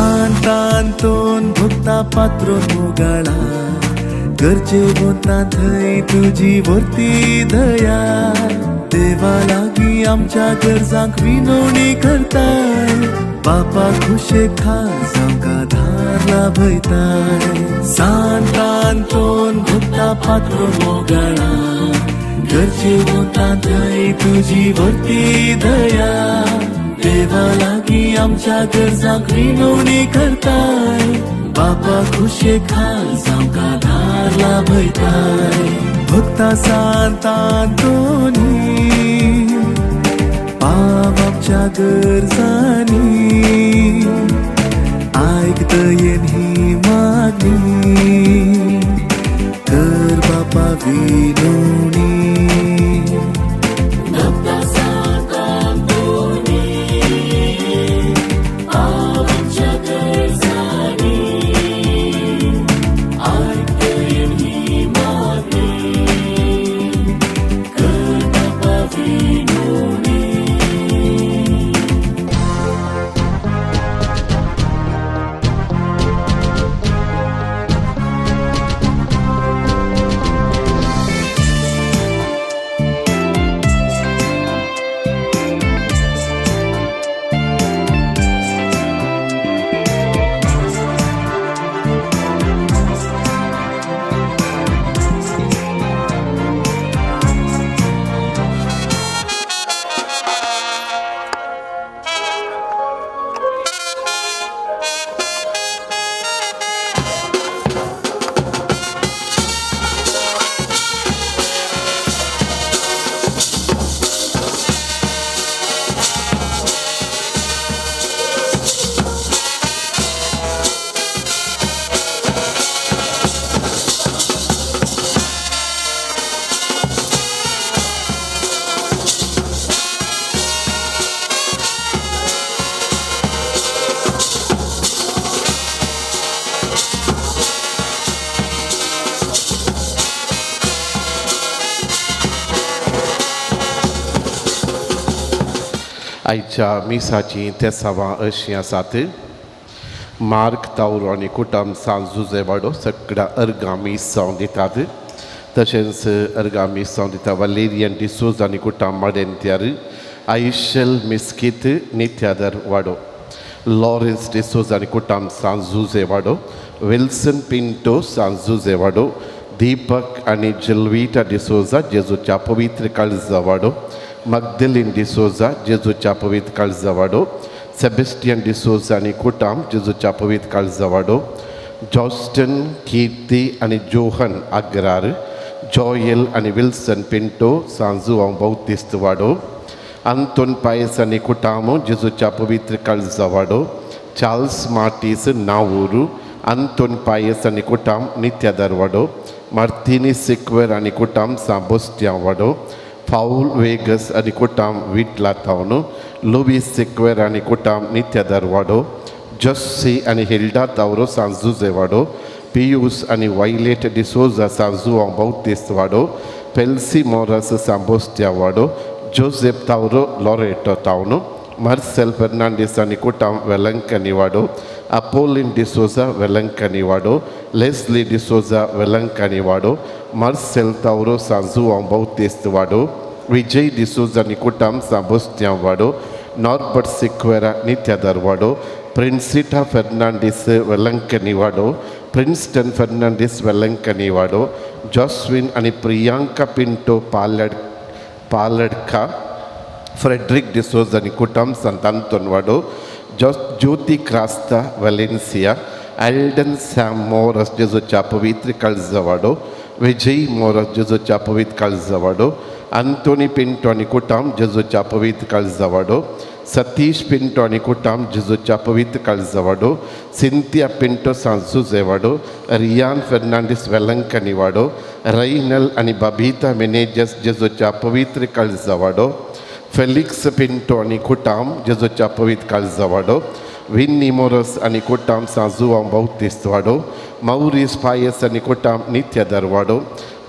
सांतांतोन भुक्ता पात्र मुगाळा गरजे बोलता थंय तुझी वर्ती दया देवा लागी आमच्या गरजांक विनवणी करताय बापा खुशे खास आमकां धारला भयताय सांतांतोन भुक्ता पात्र मुगाळा गरजे बोलता थंय तुझी वर्ती दया देवा लागी आमच्या गरजांक विनवणी करताय बापा खुशे खास आमकां धारला भयताय भक्ता सांतांतोनी पाव आमच्या गरजांनी आयकतयेन ही मागणी कर बापा विनवणी आयच्या मिसाची तेसावां अशीं आसात मार्क तावरो आनी कुटुंब सांजुजे वाडो सगळ्या अर्गां मीस जावन दितात तशेंच अर्गां मीस जावन दिता वलेरियन डिसोज आनी कुटुंब माडेंत्यार आयुशल मिस्कीत नित्यादर वाडो लॉरेन्स डिसोज आनी कुटुंब सांजुजे वाडो विल्सन पिंटो सांजुजे वाडो दीपक आनी जल्विटा डिसोजा जेजूच्या पवित्र काळजा वाडो मगदलीन डिसोजा जेजूच्या पवित्र काळजा वाडो सेबेस्टियन डिसोजा आनी कुटुंब जेजूच्या पवित्र काळजा वाडो जॉस्टन कीर्ती आनी जोहन आग्रार जॉयल आनी विल्सन पिंटो सांजुवांव बौद्धिस्त वाडो आंतोन पायस आनी कुटुंब जेजूच्या पवित्र काळजा वाडो चार्ल्स मार्टीस नावूरू आंतोन पायस आनी कुटुंब नित्यादर वाडो मार्टिनी सिक्वेर आनी कुटुंब सांबोस्त्या वाडो फाउल वेगस आनी कुटुंब विटला टावन लुवीस सिक्वेर आनी कुटुंब नित्यादर वाडो जस्सी आनी हिल्डा तावरो सांजुजे वाडो पियूस आनी वायलेट डिसोजा सांजुवांव बौद्धिस्त वाडो पेल्सी मोरस सांबोस्त्या वाडो जोसेफ तावरो लॉरेटो टावन मार्सेल फर्नांडीस आनी कुटुंब वेलंकनी वाडो अपोलिन डिसोजा वेलंकनी वाडो लेस्ली डिसोजा वेलंकनी वाडो मार्सेल तावरो सांजुवांव बौद्धिस्त वाडो विजय डिसोजा आनी कुटुंब सांबोस्त्या वाडो नॉर्बर्ट सिक्वेरा नित्यादर वाडो प्रिंसिटा फर्नांडीस वेलंकनी वाडो प्रिंस्टन फर्नांडीस वेलंकनी वाडो जॉस्विन आनी प्रियांका पिंटो पालडका फ्रेडरिक डिसोज आनी कुटुंब सांतांतोन वाडो ज्योती क्रास्ता वेलेन्सिया एल्डन सॅम मोरस जेजूच्या पवित्र काळजा वाडो विजय मोरस जेजूच्या पवित्र काळजा वाडो आंतोनी पिंटो आनी कुटुंब जेजूच्या पवित्र काळजा वाडो सतीश पिंटो आणि कुटाम जेजूच्या पवित्र काळजा वाडो सिंथिया पिंटो सांजुजे वाडो रियान फर्नांडीस वेलंकनी वाडो रैनल आणि बबीता मेनेजस जेजूच्या पवित्र काळजा वाडो फेलिक्स पिंटो आणि कुटाम जेजूच्या पवित्र काळजा वाडो विन्नी मोरस आणि कुटाम सांजुवां बाउतिस्त वाडो मौरीस पायस आणि कुटाम नित्यादर वाडो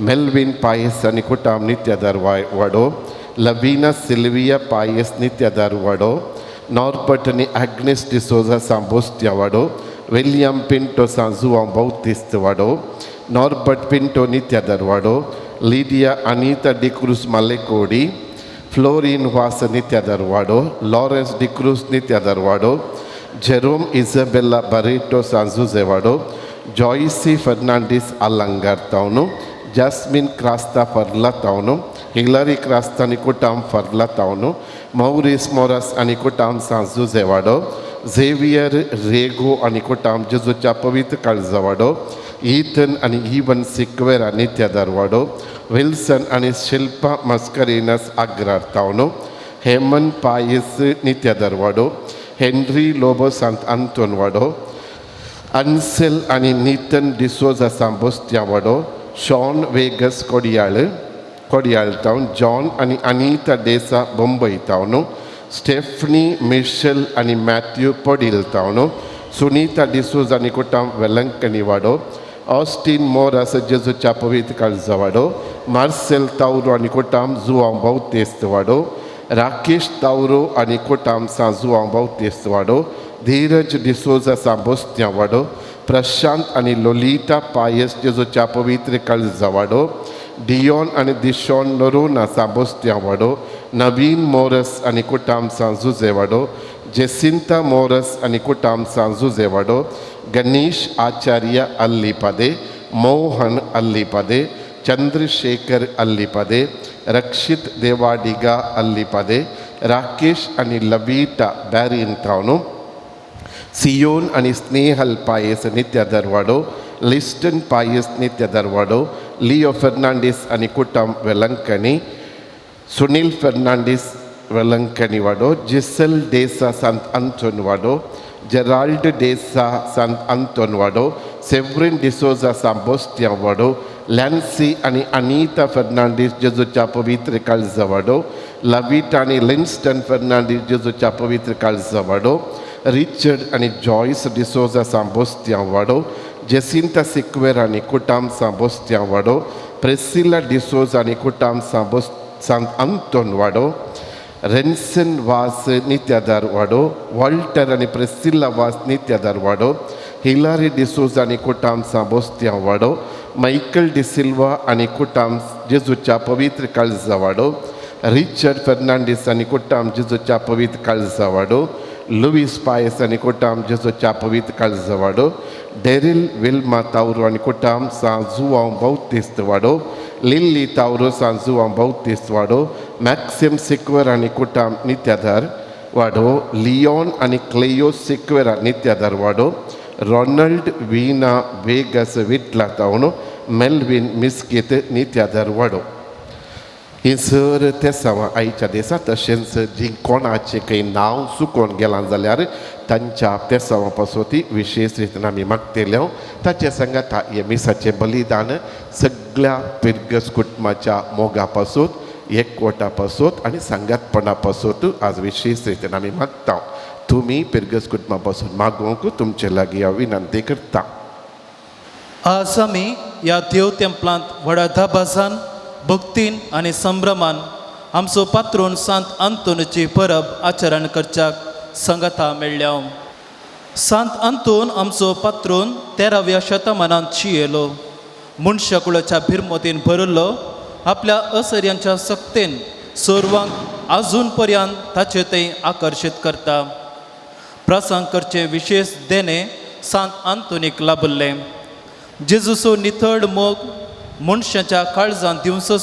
मेल्विन पायस आणि कुटाम नित्यादर वाडो लवीना सिल्विया पायस नित्यादर वाडो नॉर्बर्ट आणि ॲग्नेस डिसोजा सांबोस्त्या वाडो विलियम पिंटो सांजुवां बाउतिस्त वाडो नॉर्बर्ट पिंटो नित्यादर वाडो लिडिया अनीता डिक्रूस मालेकोडी फ्लोरिन वास नित्यादर वाडो लॉरेन्स डिक्रूस नित्यादर वाडो जेरोम इझबेला बरेटो सांजुजे वाडो जॉयसी फर्नांडीस अलंगार तावनो जास्मिन क्रास्ता फर्ला तावनो हिलरी क्रास्ता आणि कुटाम फर्ला तावनो मौरिस मोरस आणि कुटाम सांजुजे वाडो झेवियर रेगो आणि कुटाम जेजूच्या पवित्र काळजा वाडो ईथन आणि इवन सिक्वेरा नित्यादर वाडो विल्सन आणि शिल्पा मस्करिनस अग्रार तावनो हेमन पायस नित्यादर वाडो हेनरी लोबो सांत आंतोन वाडो अनसेल आणि नीतन डिसोजा सांबोस्त्या वाडो Shawn Vegas Kodial town John आणि अनीता डेसा मुंबई टावनो स्टेफनी मिशेल आणि मॅथ्यू पोडील टावनो सुनीता डिसोजा आणि कुटाम वेलंकनी वाडो ऑस्टिन मोरस जेजूच्या पवित्र काळजा वाडो मार्सेल तावरो आणि कुटाम जुआं बाउतिस्त वाडो राकेश तावरो आणि कुटाम सांजुआं बाउतिस्त वाडो धीरज डिसोजा सांबोस्त्या वाडो प्रशांत आणि लोलिता पायस जेजूच्या पवित्र काळजा वाडो डियोन आणि दिशॉन नोरोना सांबोस्त्या वाडो नवीन मोरस आणि कुटाम सांजुजे वाडो जेसिंता मोरस आणि कुटाम सांजुजे वाडो गणेश आचार्य अल्लीपदे मोहन अल्लीपदे चंद्रशेखर अल्लीपदे रक्षित देवाडिगा अल्लीपदे राकेश आणि लवीटा बॅरिन तावनो सियोन आणि स्नेहल पायस नित्यादर वाडो लिस्टन पायस नित्यादर वाडो लिओ फर्नांडीस आणि कुटाम वेलंकनी सुनील फर्नांडीस वेलंकनी वाडो जिसल डेसा सांत आंतोन वाडो जेराल्ड डेसा सांत आंतोन वाडो सेव्हरिन डिसोजा सांबोस्त्या वाडो लॅन्सी आणि अनीता फर्नांडीस जेजूच्या पवित्र काळजा वाडो लविटा आणि लिन्स्टन फर्नांडीस जेजूच्या पवित्र काळजा वाडो रिचर्ड आणि जॉयस डिसोजा सांबोस्त्या वाडो जेसिंता सिक्वेरा आणि कुटाम सांबोस्त्या वाडो प्रेसिला डिसोजा आणि कुटाम सांत आंतोन वाडो रेन्सन वास नित्यादार वाडो वॉल्टर आणि प्रेसिला वास नित्यादार वाडो हिलारी डिसोजा आणि कुटाम सांबोस्त्या वाडो मायकल डिसिल्वा आणि कुटाम जेजूच्या पवित्र काळजा वाडो रिचर्ड फर्नांडीस आणि कुटाम जेजूच्या पवित्र काळजा वाडो लुईस पायस आणि कुटाम जेजूच्या पवित्र काळजा वाडो डेरिल विल्मा तावरो आणि कुटाम सांजुआं बाउतिस्त वाडो लिल्ली तावरो सांजुआं बाउतिस्त वाडो मॅक्सिम सिक्वेरा आणि कुटाम नित्यादार वाडो लियोन आणि क्लेयो सिक्वेरा नित्यादार वाडो रॉनल्ड वीना वेगस विटला तावनो मेल्विन मिस्कित नित्यादार वाडो ही सर ते सवा आईच्या देसा तशेंच जी कोणाचे काही नाव चुकोवन गेलां जाल्यार तांच्या ते सवा पासोती विशेष रितीन आमी मागतेल्यो ताचे सांगात हे मिसाचें बलिदान सगळ्या पिर्गस कुटुंबाच्या मोगा पासून एकवटा पासून आनी सांगातपणा पासून आज विशेष रितीन आमी मागता तुम्ही पिर्गस कुटुंबा पासून मागोवंक तुमचे लागीं हांव विनंती करता. आज आमी ह्या देव तेंपलांत व्हडा धाबासान भक्तीन आनी संभ्रमान आमचो पात्रोन सांत आंतोनची परब आचरण करच्याक संगता मेळ्ळ्या. सांत आंतोन आमचो पात्रोन 13व्या शतमानांत शियेलो. मनशाकुळाच्या भिरमोतीन भरिल्लो आपल्या असर्यांच्या सक्तेन सोरवांक आजून पर्यंत ताचे ते आकर्शीत करता. प्रसंग करचे विशेष देणे सांत आंतोनीक लाभल्ले. जेजूचो नितळ मोग मनशाच्या काळजांत दिवचो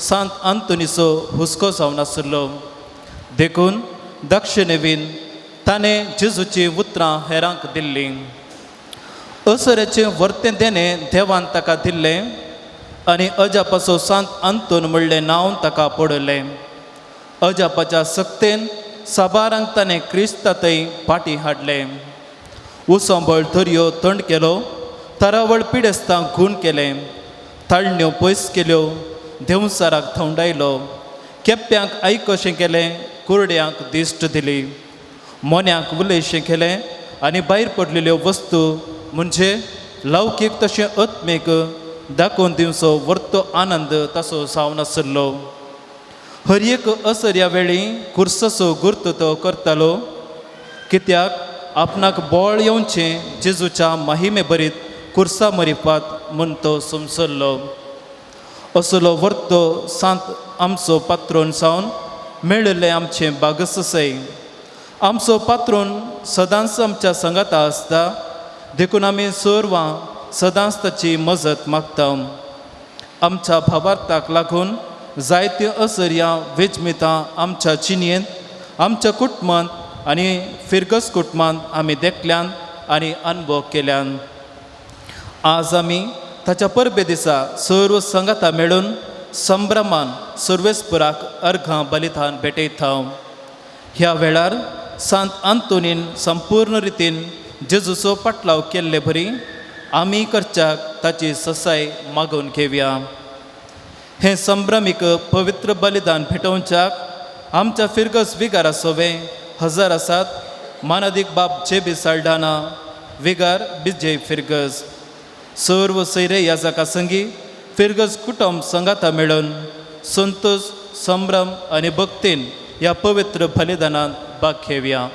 सांत आंतोनीचो हुस्को जावन आसलो. देखून दक्षिणेवीन ताणें जेजूची उतरां हेरांक दिल्लीं. असऱ्याचें वर्तें देणें देवान ताका दिल्लें आनी अजापाचो सांत आंतोन म्हणलें नांव ताका पडलें. अजापाच्या सक्तेन साबारांक ताणें क्रिस्तांतय फाटीं हाडले. उसंबळ थरयो थंड केलो, तरावळ पिडेस्तां खून केलें, ताळण्यो पयस केल्यो, देंवसाराक थंडायलो, केप्प्यांक आयक कशें केलें, कुरड्यांक दिश्ट दिली, मोन्यांक उलयशें केलें आनी भायर पडलेल्यो वस्तू म्हणजे लौकीक तशें आत्मीक दाखोवन दिवचो वर्तो आनंद ताचो जावन आसलो. हर एक असर्या वेळी कुर्ससो गुर्त तो करतालो, कित्याक आपणाक बोळ येवचें जेजूच्या महिमे बरीत कुर्सा मरिपात म्हूण तो समजल्लो. असलो वर्तो सांत आमचो पात्रोन जावन मेळिल्लें आमचें बागससय. आमचो पात्रोन सदांच आमच्या संगाता आसता, देखून आमी सर्वां सदांच ताची मजत मागता. आमच्या भावार्थाक लागून जायत्यो असर्या वेजमितां आमच्या चिनयेंत, आमच्या कुटुंबांत आनी फिरगस कुटुंबांत आमी देखल्यान आनी अनुभव केल्यान. आज आमी ताच्या परबे दिसा सर्व संगाता मेळून संभ्रमान सर्वेस्पराक अर्घां बलिदान भेटयता. ह्या वेळार सांत आंतोनीन संपूर्ण रितीन जेजूचो पाटलाव केल्ले बरी आमी करच्याक ताची ससाय मागून घेवया. हें संभ्रमीक पवित्र बलिदान भेटोवच्याक आमच्या फिरगस विगारा सोवे हजर आसात मानदीक बाब जेबी साल्डाना, विगार बिजय फिरगस, सर्व सैरे याजका संगी फिरगस कुटुंब संगाता मेळून संतोष, संभ्रम आनी भक्तीन ह्या पवित्र बलिदानांत भाग घेवया.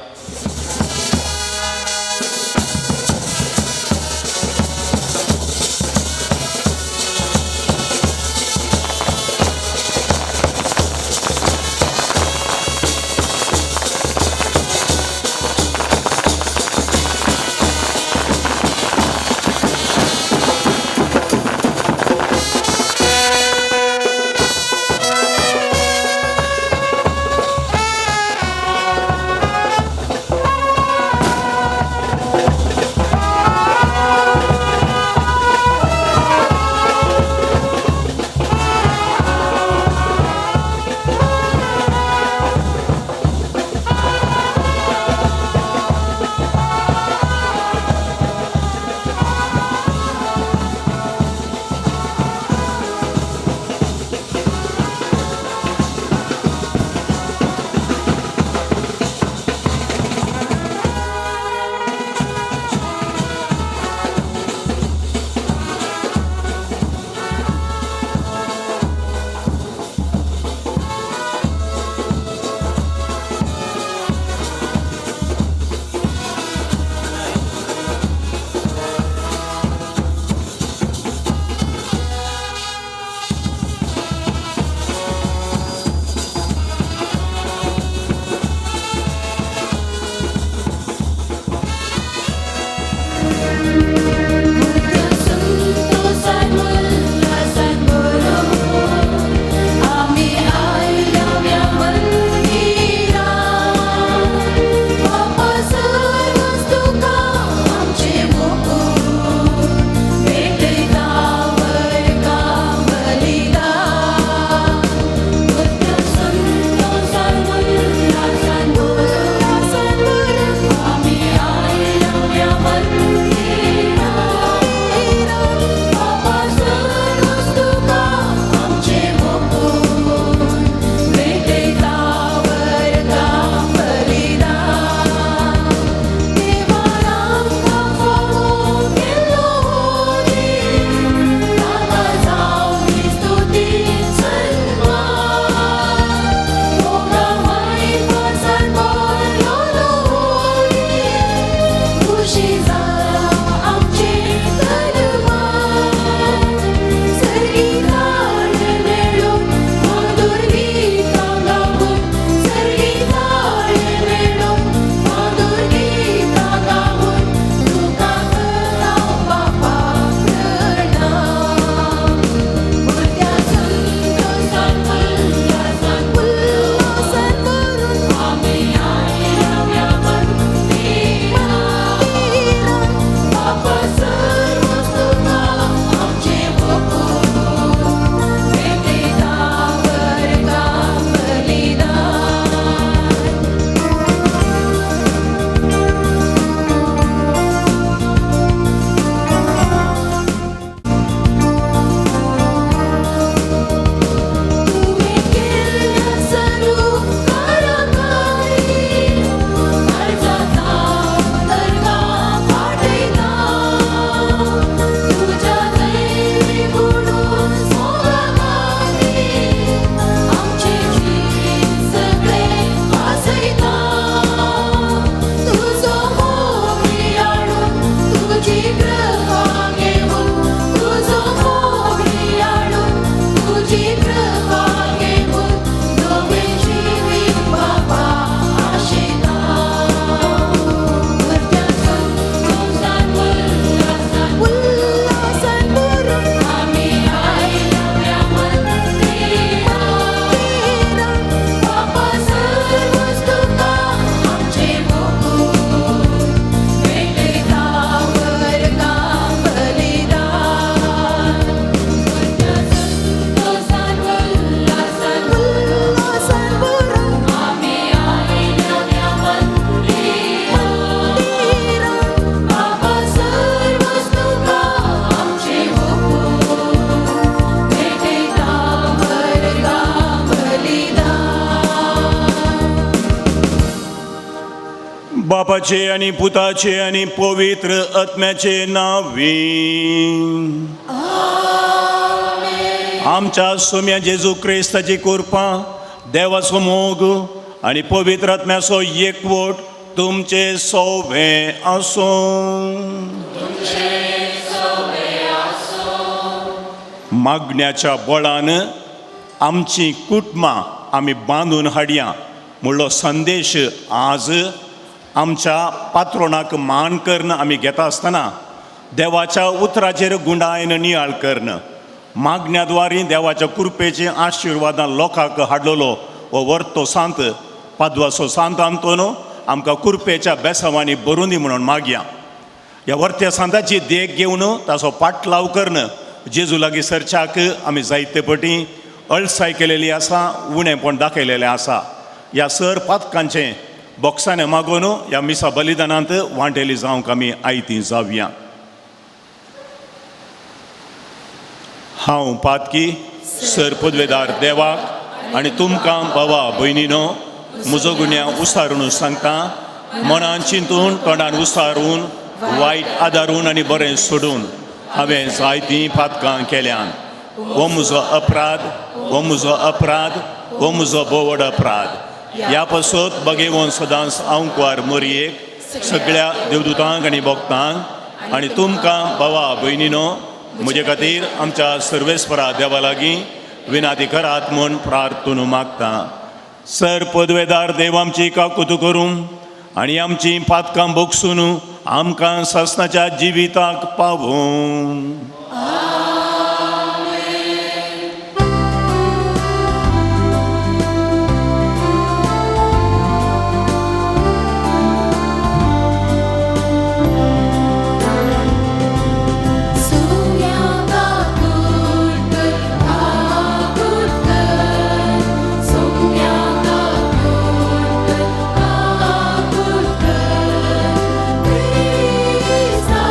बापाचे आणि पुताचे आणि पवित्र आत्म्याचे नावी आमच्या सोम्या जेजू क्रिस्ताची कृपा देवाचो मोग आणि पवित्र आत्म्याचो एकवट तुमचे सोबे असो. मागण्याच्या बळान आमची कुटुंबां आमी बांदून हाडया म्हणलो संदेश आज आमच्या पात्रोणाक मान करून आमी घेता आसतना देवाच्या उतराचेर गुंडायन नियाळ करण मागण्याद्वारे देवाच्या कृपेचे आशिर्वादां लोकांक हाडलेलो हो वर्तो सांत पाद्वाचो सांत आंतोनो आमकां कृपेच्या बेसांवांनी भरून दी म्हणून मागया. ह्या वर्त्या सांताची देख घेवन ताचो पाटलाव करण जेजू लागीं सरच्याक आमी जायते पटी अळसाय केलेली आसा, उणेपण दाखयलेलें आसा. ह्या सर पातकांचें बॉक्सांनी मागून ह्या मिसा बलिदानांत वांटेली जावंक आमी आयतीं जावया. हांव पातकी सर पदवेदार देवाक आनी तुमकां भावा भयणीनो म्हजो गुन्यांव उसारून सांगता. मनान चिंतून तोंडान उसारून वायट आदारून आनी बरें सोडून हांवें जायतीं पातकां केल्यान. हो म्हजो अपराध, हो म्हजो अपराध, हो म्हजो बोवड अपराध. ह्या पासत बगेवून सदांच आंवकवार मोरयेक सगळ्या देवदूतांक आनी भक्तांक आनी तुमकां भावा भयणीनो म्हजे खातीर आमच्या सर्वेस्परा देवा लागीं विनाती करात म्हूण प्रार्थना मागता. सर पदवेदार देव आमची काकुत करूं आनी आमची पातकां बोगसून आमकां सासणाच्या जिविताक पावूं. Krista,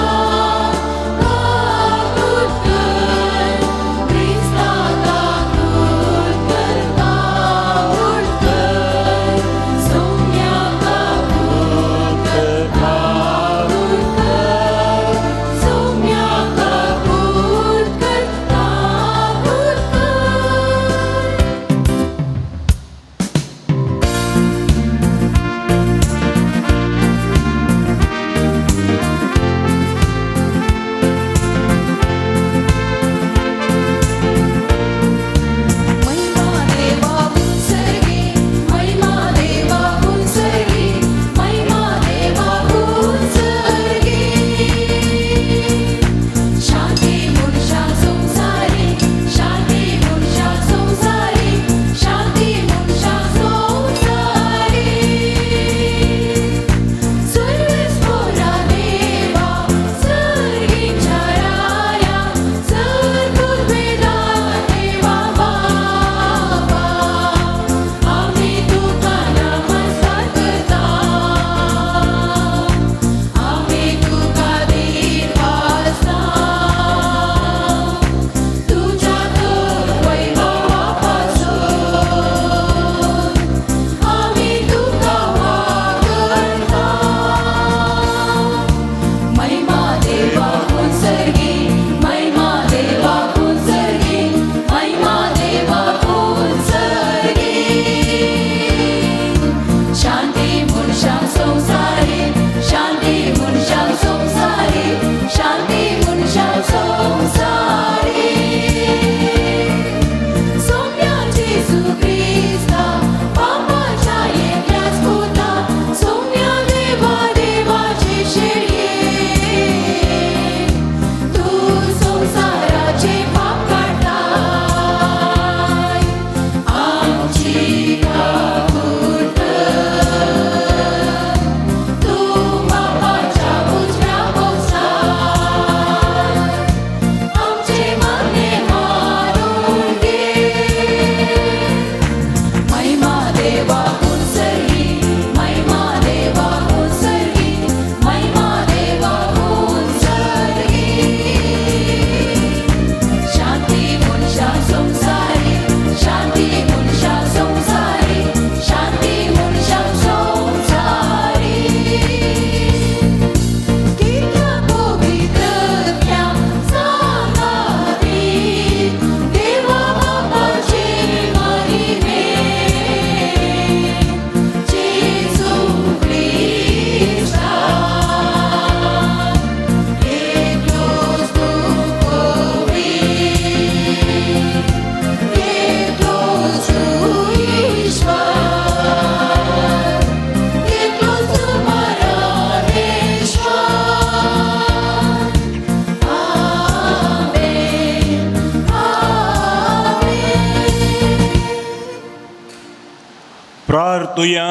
प्रार्थुया.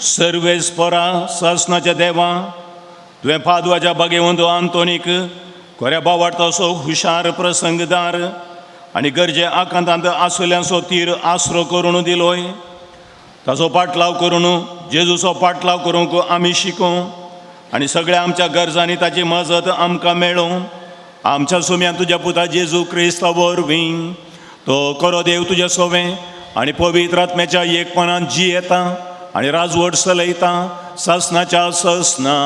सर्वेस्परा सासनाच्या देवा, तुवें पादवाच्या बागेवंत आंतोनीक खऱ्या भावार्थाचो हुशार प्रसंगदार आनी गरजे आकांतांत आसल्यांचो तीर आसरो करून दिलोय. ताचो पाटलाव करून जेजूचो पाटलाव करूंक आमी शिकूं आनी सगळ्या आमच्या गरजांनी ताची मजत आमकां मेळूं. आमच्या सुम्यान तुज्या पुता जेजू क्रिस्ता वरवीं तो खरो देव तुजें सोवें आनी पवित्र आत्म्याच्या एकपणान जी येता आनी राजवट चलयता ससनाच्या ससना.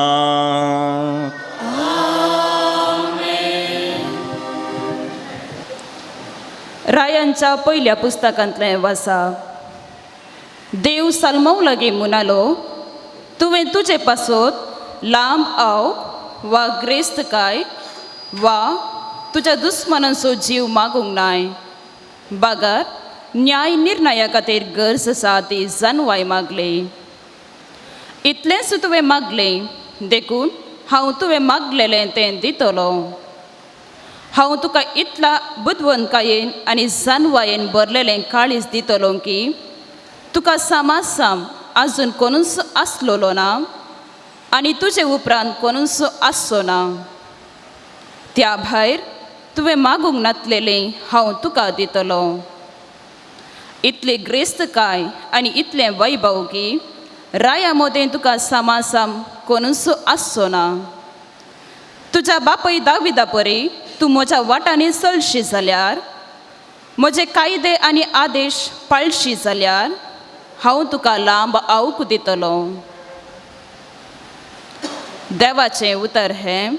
रायांच्या पहिल्या पुस्तकांतलें वाचप. देव साल्मोव लागीं म्हणालो, तुवें तुजे पासत लांब आव वा ग्रेस्त काय वा तुज्या दुस्मनांचो जीव मागूंक नाय. बागार न्याय निर्णया खातीर गरज आसा ती जानवाय मागली. इतलेंच तुवें मागलें देखून हांव तुवें मागलेलें तें दितलो. हांव तुका इतला बुदवंतकायेन आनी जानवायेन भरलेलें काळीज दितलो की तुका सामासाम आजून कोणूच आसलोलो ना आनी तुजे उपरांत कोणूच आसचो ना. त्या भायर तुवें मागूंक नातलेलें हांव तुका दितलो. इतली ग्रेस्तकाय आनी इतलें वैभव की राया मोदें तुका सामासाम कोणूच आसचो ना. तुज्या बापय दाविदा परी तूं म्हज्या वाटांनी चलशी जाल्यार, म्हजे कायदे आनी आदेश पाळशी जाल्यार हांव तुका लांब आऊक दितलो. देवाचें उतर हें.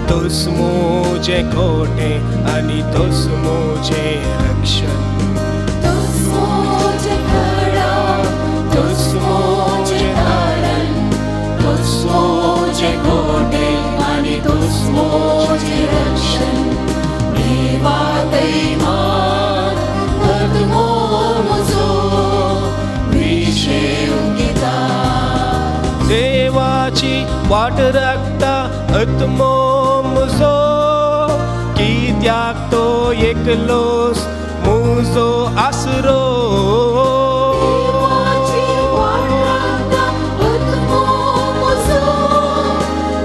तोस मोजे कोटे आनी तोस मोजे रक्षण. तोस मोजे खडा, तोस मोजे तारण, तोस मोजे कोटे आनी तोस मोजे रक्षण. देवा तैमान आत्मो म्हजो विशेव गिता. देवाची वाट राखता आत्मो म्हजो, कित्याक तो एकलोस म्हजो आसरो. देवाची वाट राखता आत्मो म्हजो,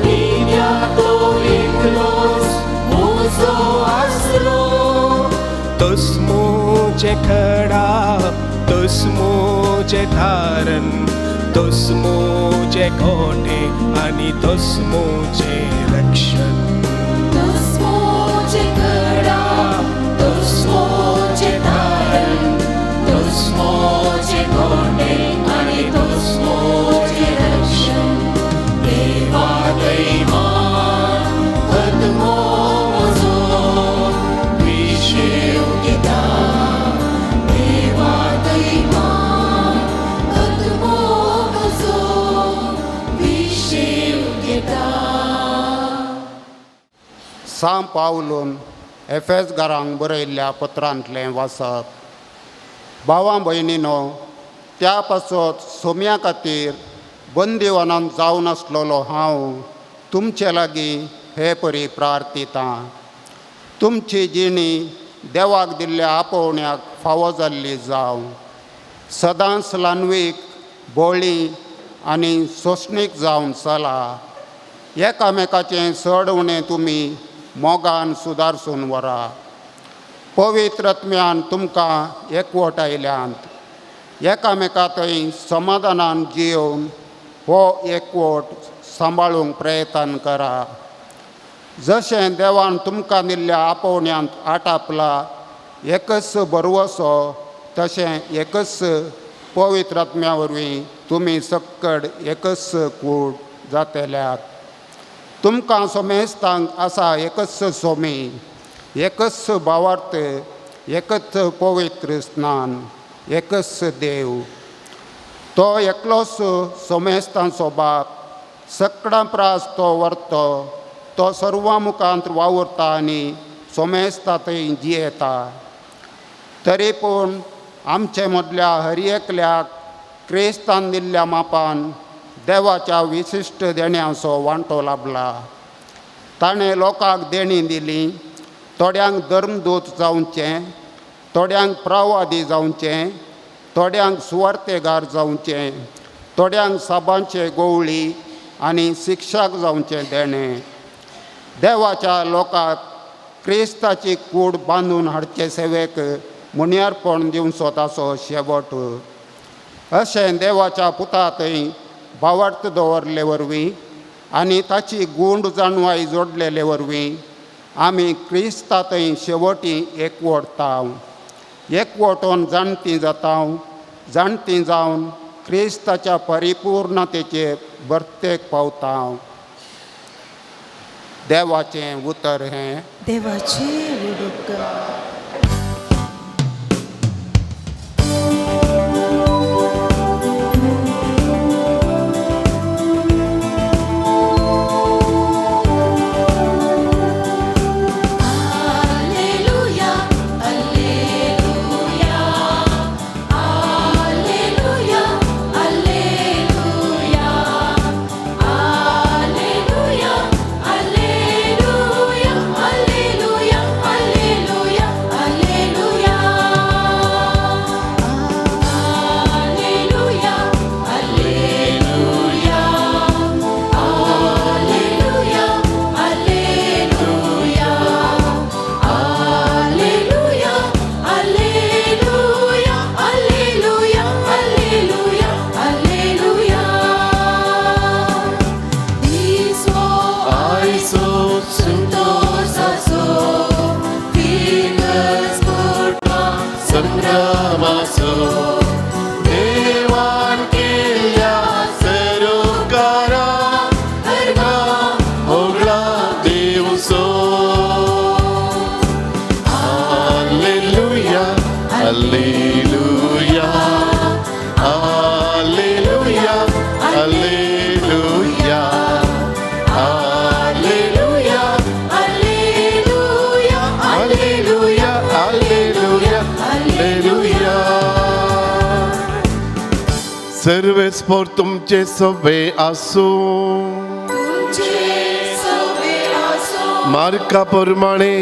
कित्याक तो एकलोस म्हजो आसरो. तोस मोजे खडा, तोस मोजे तारण, तोस मोजे कोटे आनी तोस मोजे रक्षण. तोस मोजे खडा, तोस मोजे तारण, तोस मोजे कोटे आनी तोस मोजे रक्षण. देवा दैमान आत्मो म्हजो विशेव गिता. देवा दैमान आत्मो म्हजो विशेव गिता. सांत पावलून एफेस घरांक बरयल्ल्या पत्रांतलें वाचप. भावां भयणीनो, त्या पासत सोम्या खातीर बंदिवानांत जावन आसलेलो हांव तुमचे लागीं हे परी प्रार्थिता. तुमची जिणी देवाक दिल्ल्या आपोवण्याक फावो जाल्ली जावं. सदांच लानवीक, बोळी आनी सोंसणीक जावन चला. एकामेकाचें चड उणें तुमी मोगान सुदारसून व्हरा. पवित्र आत्म्यान तुमकां एकवट आयल्यांत एकामेका थंय समाधानान जियोवन हो एकवट सांबाळूंक प्रयत्न करा. जशें देवान तुमकां दिल्ल्या आपोवण्यांत आटापला एकच बरवसो, तशें एकच पवित्र आत्म्या वरवीं तुमी सक्कड एकच कूड जातल्यात. तुमकां सोमेस्तांक आसा एकच सोमी, एकच भावार्थ, एकच पवित्र स्नान, एकच देव. तो एकलोच सोमेस्तांचो बाप. सक्कडां प्रास तो व्हरतो. तो सर्वां मुखांत वावुरता आनी सोमेस्ता थंय जियेता. तरी पूण आमचे मदल्या हर एकल्याक क्रिस्तान दिल्ल्या मापान देवाच्या विशिश्ट देण्यांचो वांटो लाभला. ताणें लोकांक देणी दिली. थोड्यांक धर्मदूत जावचें, थोड्यांक प्रवादी जावचें, थोड्यांक सुवार्थेगार जावचें, थोड्यांक साबांचे गवळी आनी शिक्षक जावचें देणें. देवाच्या लोकांक क्रिस्ताची कूड बांदून हाडचे सेवेक मुन्यारपण दिवचो ताचो शेवट. अशें देवाच्या पुता थंय भावार्थ दवरले वरवीं आनी ताची गूंड जाणवाय जोडलेले वरवीं आमी क्रिस्ता थंय शेवटी एकवटताव. एकवटून जाणटीं जाताव. जाणटीं जावन क्रिस्ताच्या परिपूर्णतेचेर बर्तेक पावताव. देवाचें उतर हें. देवाची उडूक. सर्वेस्पोर तुमचे सवे आसूं. मार्का प्रमाणे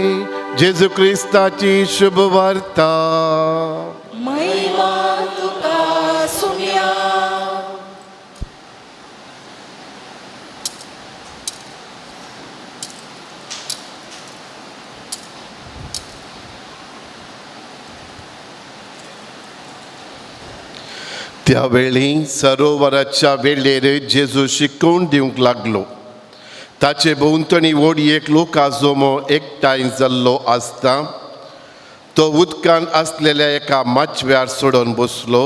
जेजू क्रिस्ताची शुभ वार्ता. महिमा तुका सुम्या. त्यावेळी सरोवराच्या वेळेर जेजू शिकवण दिवंक लागलो. ताचे भोंवतणी व्हडयेक लोकां जोमो एकठांय जाल्लो आसता. तो उदकांत आसलेल्या एका माचव्यार सोडून बसलो.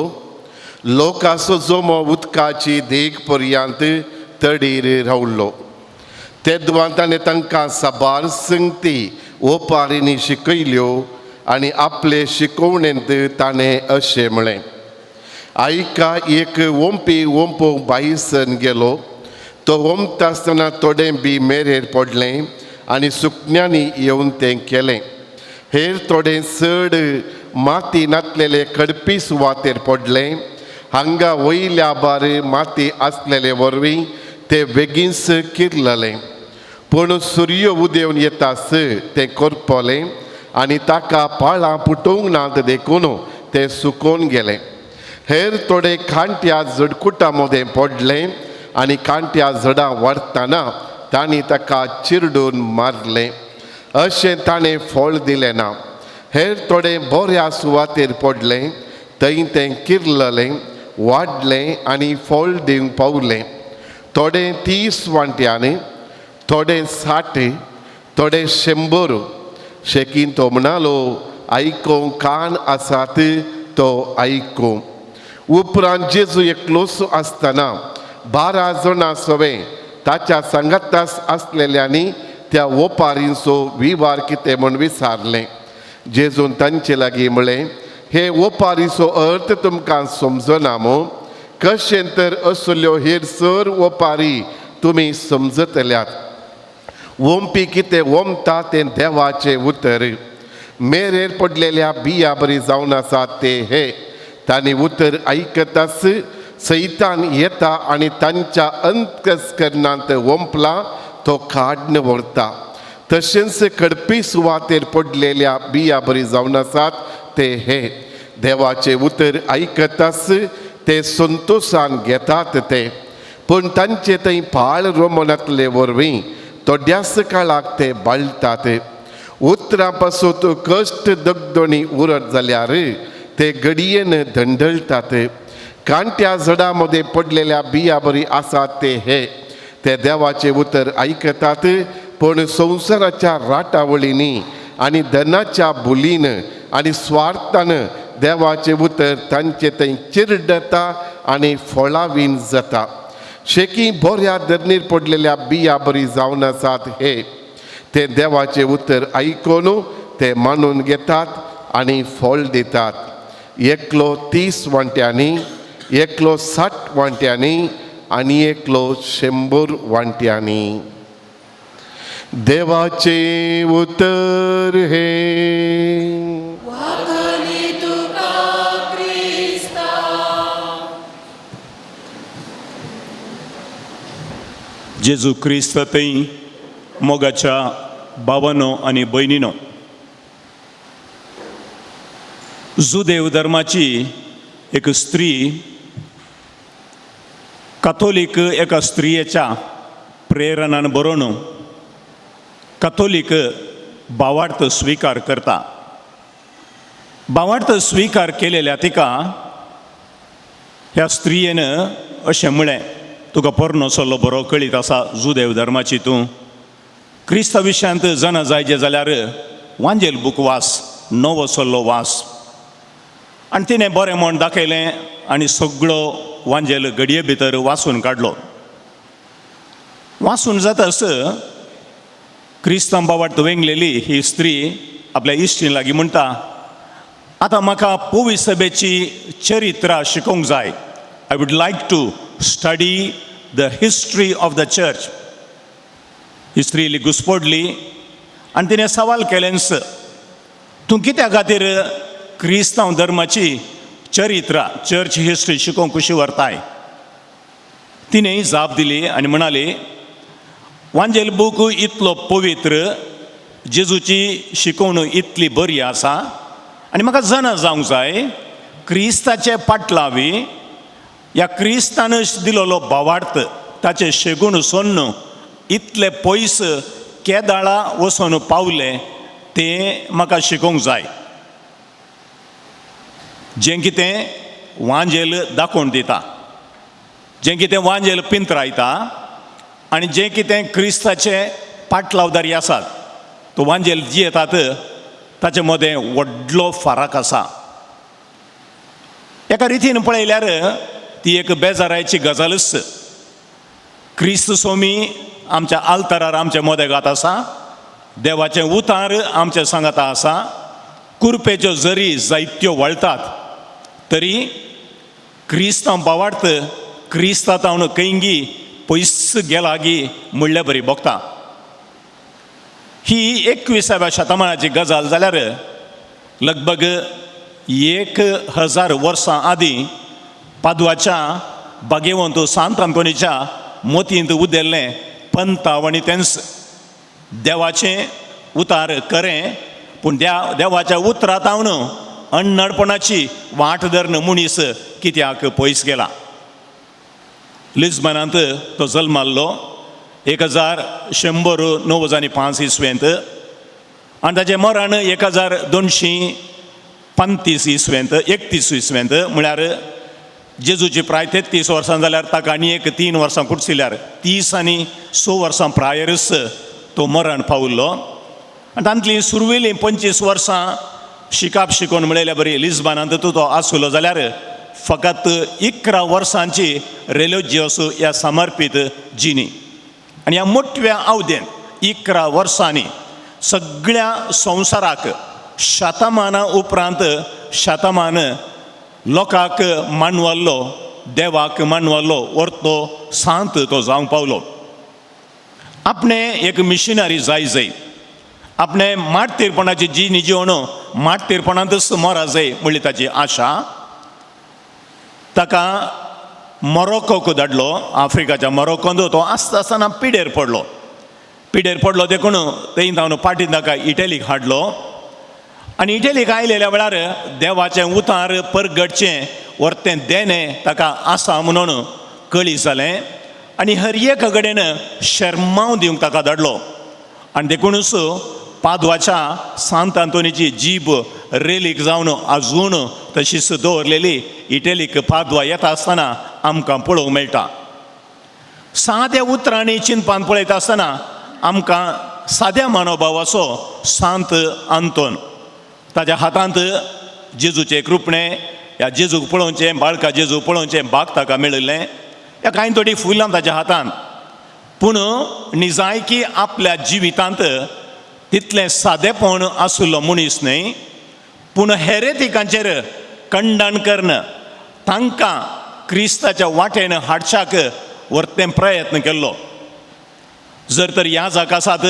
लोकांचो जोमो उदकाची देग पर्यंत तडीर रावलो. तेदवां ताणें तांकां साबार संगती ओपारींनी शिकयल्यो आनी आपले शिकवणेंत ताणें अशें म्हळें. आयका, एक ओंपी ओंपोवंक बाईसन गेलो. तो ओंपता आसतना थोडें बी मेरेर पडलें आनी सुकण्यांनी येवन तें केलें. हेर थोडें चड माती नातलेले खडपी सुवातेर पडलें हांगा वयल्या बार माती आसलेले वरवीं ते बेगीनच किरलले, पूण सूर्य उदेवन येतास तें करपलें आनी ताका पाळां पुटोवंक नात देखून ते सुकोवन गेले. हेर थोडे खांट्या जडकुटा मदें पडले आनी खांट्या जडां वाडटाना तांणी ताका चिरडून मारले. अशें ताणें फळ दिलें ना. हेर थोडे बऱ्या सुवातेर पडले, थंय तें किरललें, वाडलें आनी फळ दिवंक पावलें. थोडे 30 वांट्यांनी, थोडे 60, थोडे 100. शेकीन तो म्हणालो, आयकोंक कान आसात तो आयकूं. उपरांत जेजू एकलोसो आसतना 12 जाणां सवे ताच्या सांगातास आसलेल्यांनी त्या ओपारींचो विवार कितें म्हूण विचारलें. जेजून तांचे लागीं म्हळें, हे ओपारीचो अर्थ तुमकां समजना मो? कशें तर असल्यो हेर सर ओपारी तुमी समजतल्यात. वोंपी कितें वोंपता तें देवाचें उतर. मेरेर पडलेल्या बिया बरी जावन आसात ते हे. तांणी उतर आयकताच सैतान येता आनी तांच्या अंतस्करणांत वोंपला तो काडून व्हरता. तशेंच कडपी सुवातेर पडलेल्या बिया बरी जावन आसात ते हे. देवाचें उतर आयकताच ते संतोशान घेतात ते, पूण तांचे थंय पाळ रोमनातले वरवीं थोड्याच काळाक ते बाळटात. उतरां पासून कश्ट दगदणी उरत जाल्यार ते घडयेन धंडळटात. कांट्या जडां मदें पडलेल्या बिया बरी आसात ते हे. ते देवाचें उतर आयकतात, पूण संवसाराच्या राटावळींनी आनी धनाच्या बुलीन आनी स्वार्थान देवाचें उतर तांचे थंय चिरडता आनी फळावीन जाता. शेकी बऱ्या धरणीर पडलेल्या बिया बरी जावन आसात हे. ते देवाचें उतर आयकून ते मानून घेतात आनी फळ दितात. एकलो 30 वांट्यांनी, एकलो 60 वांट्यांनी आनी एकलो 100 वांट्यांनी. देवाचें उतर हे. जेजू क्रिस्त थंय मोगाच्या भावांनो आनी भयणीनो, जुदेव धर्माची एक स्त्री काथोलीक एका स्त्रियेच्या प्रेरणान बरोवन काथोलीक भावार्थ स्विकार करता. भावार्थ स्विकार केलेल्या तिका ह्या स्त्रियेन अशें म्हळें, तुका पोरणो सल्लो बरो कळीत आसा जुदेव धर्माची तूं. क्रिस्ता विशयांत जाणा जायजें जाल्यार वांजेल बूक वास, नवो सल्लो वास. आनी तिणें बरें म्हण दाखयलें आनी सगळो वांजेल घडये भितर वाचून काडलो. वाचून जाताच क्रिस्तांव भावार्थ वेंगलेली ही स्त्री आपल्या इश्टीन लागीं म्हणटा, आतां म्हाका पवित्र सभेची चरित्रां शिकोवंक जाय. I would like to study the history of the church. ही स्त्री इल्ली घुस्पडली आनी तिणें सवाल केलेंस, तूं कित्या खातीर क्रिस्तांव धर्माची चरित्रां चर्च हिस्ट्री शिकोवंक कशी व्हरताय? तिणें जाप दिली आनी म्हणाली, वांजेल बूक इतलो पवित्र, जेजूची शिकवण इतली बरी आसा आनी म्हाका जाणा जावंक जाय क्रिस्ताचे पाटलावी ह्या क्रिस्तान दिलोलो भावार्थ ताचे शेगूण सोन्न इतले पयस केदाळा वचून पावले तें म्हाका शिकोवंक जाय. जें कितें वांजेल दाखोवन दिता, जें कितें वांजेल पिंतरायता आनी जें कितें क्रिस्ताचे पाटलावदारी आसात तो वांजेल जियेतात ताचे मदें व्हडलो फरक आसा. एका रितीन पळयल्यार ती एक बेजाराची गजालच. क्रिस्त सोमी आमच्या आल्तारार आमचे मोदेगात आसा, देवाचें उतार आमच्या सांगाता आसा, कुरपेच्यो जरी जायत्यो वळटात तरी क्रिस्तांव भावार्थ क्रिस्तांव कैंगी पयस गेला गी म्हणल्या बरी भोगता. ही 21व्या शतमानाची गजाल जाल्यार लगभग 1000 वर्सां आदीं पादवाच्या बागेवंत सांत आंतोनीच्या मोतींत उदेल्लें पंताव आनी तेंस देवाचें उतार करें, पूण देवाच्या उतरांत हांव अण्णडपणाची वाट धरन मनीस कित्याक पयस गेला. लिस्बनांत तो जल्माल्लो 1195 इस्वेंत आनी ताचें मरण 1235 इस्वेंत 31 इस्वेंत, म्हळ्यार जेजूची प्राय 33 वर्सां जाल्यार ताका आनी एक 3 वर्सां कुडसिल्यार 30 आनी 6 वर्सां प्रायरच तो मरण पावल्लो. आनी तांतलीं सुरवेलीं 25 वर्सां शिकाप शिकोवन म्हळ्यार बरी लिस्बनांत तो आसलो जाल्यार फकत 11 वर्सांची रेलिजियस ह्या समर्पीत जिणी. आनी ह्या मोठ्या अवधेन 11 वर्सांनी सगळ्या संवसाराक शतमाना उपरांत शतमान लोकांक मानवल्लो, देवाक मानवल्लो वर्तो सांत तो जावंक पावलो. आपणें एक मिशनरी जाय, आपणें माटतीरपणाची जिणी जिवन माटतीरपणांतच मरा जाय म्हणली ताची आशा. ताका मोरोक्कोक धाडलो, आफ्रिकाच्या मोरोक्कोंत तो आसता आसतना पिडेर पडलो देखून थंय जावन पाटी ताका इटलीक हाडलो. आनी इटलीक आयलेल्या वेळार देवाचें उतार परगटचें वर्तें देणें ताका आसा म्हणून कळीत जालें. आनी हर एक कडेन शर्मांव दिवंक ताका धाडलो. आनी देखूनच पादवाच्या सांत आंतोनीची जीब रेलीक जावन आजून तशीच दवरलेली इटलीक पादवा येता आसतना आमकां पळोवंक मेळटा. साद्या उतरांनी चिंतपान पळयता आसतना आमकां साद्या मनोभावाचो सांत आंतोन, ताच्या हातांत जेजूचें कृपणें, ह्या जेजूक पळोवचें, बाळका जेजू पळोवचें भाग ताका मेळिल्लें. ह्या कांय थोडी फुलां ताच्या हातांत, पूण निजायकी आपल्या जिवितांत तितलें सादेपण आसलो मनीस न्हय, पूण हेरेतिकांचेर खंडन करन तांकां क्रिस्ताच्या वाटेन हाडच्याक वर्तें प्रयत्न केल्लो. जर तर ह्या जगासात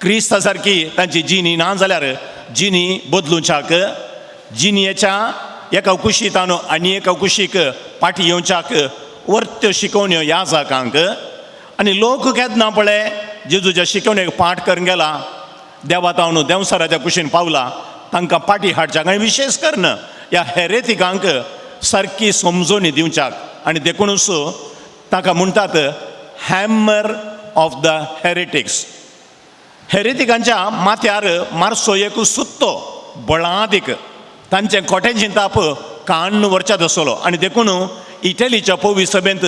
क्रिस्ता सारकी तांची जिणी ना जाल्यार जिणी बदलुच्याक, जिणयेच्या एका कुशीतान आनी एका कुशीक पाटी येवच्याक वर्त्यो शिकोवण्यो ह्या जगांक. आनी लोक केन्ना पळय जेजूच्या शिकवणेक पाठ करून गेला, देवा तावन देवसराच्या कुशीन पावला, तांकां पाटी हाडच्याक आनी विशेश करून ह्या हेरेतिकांक सारकी समजोवणी दिवच्याक. आनी देखूनच ताका म्हणटात हॅमर ऑफ द हेरेटिक्स. हेरेतिकांच्या माथ्यार मारसो एक सुत्तो बळादीक तांचें खोटेंचें ताप काण्ण व्हरच्यात आसलो. आनी देखून इटलीच्या पवित्र सभेंत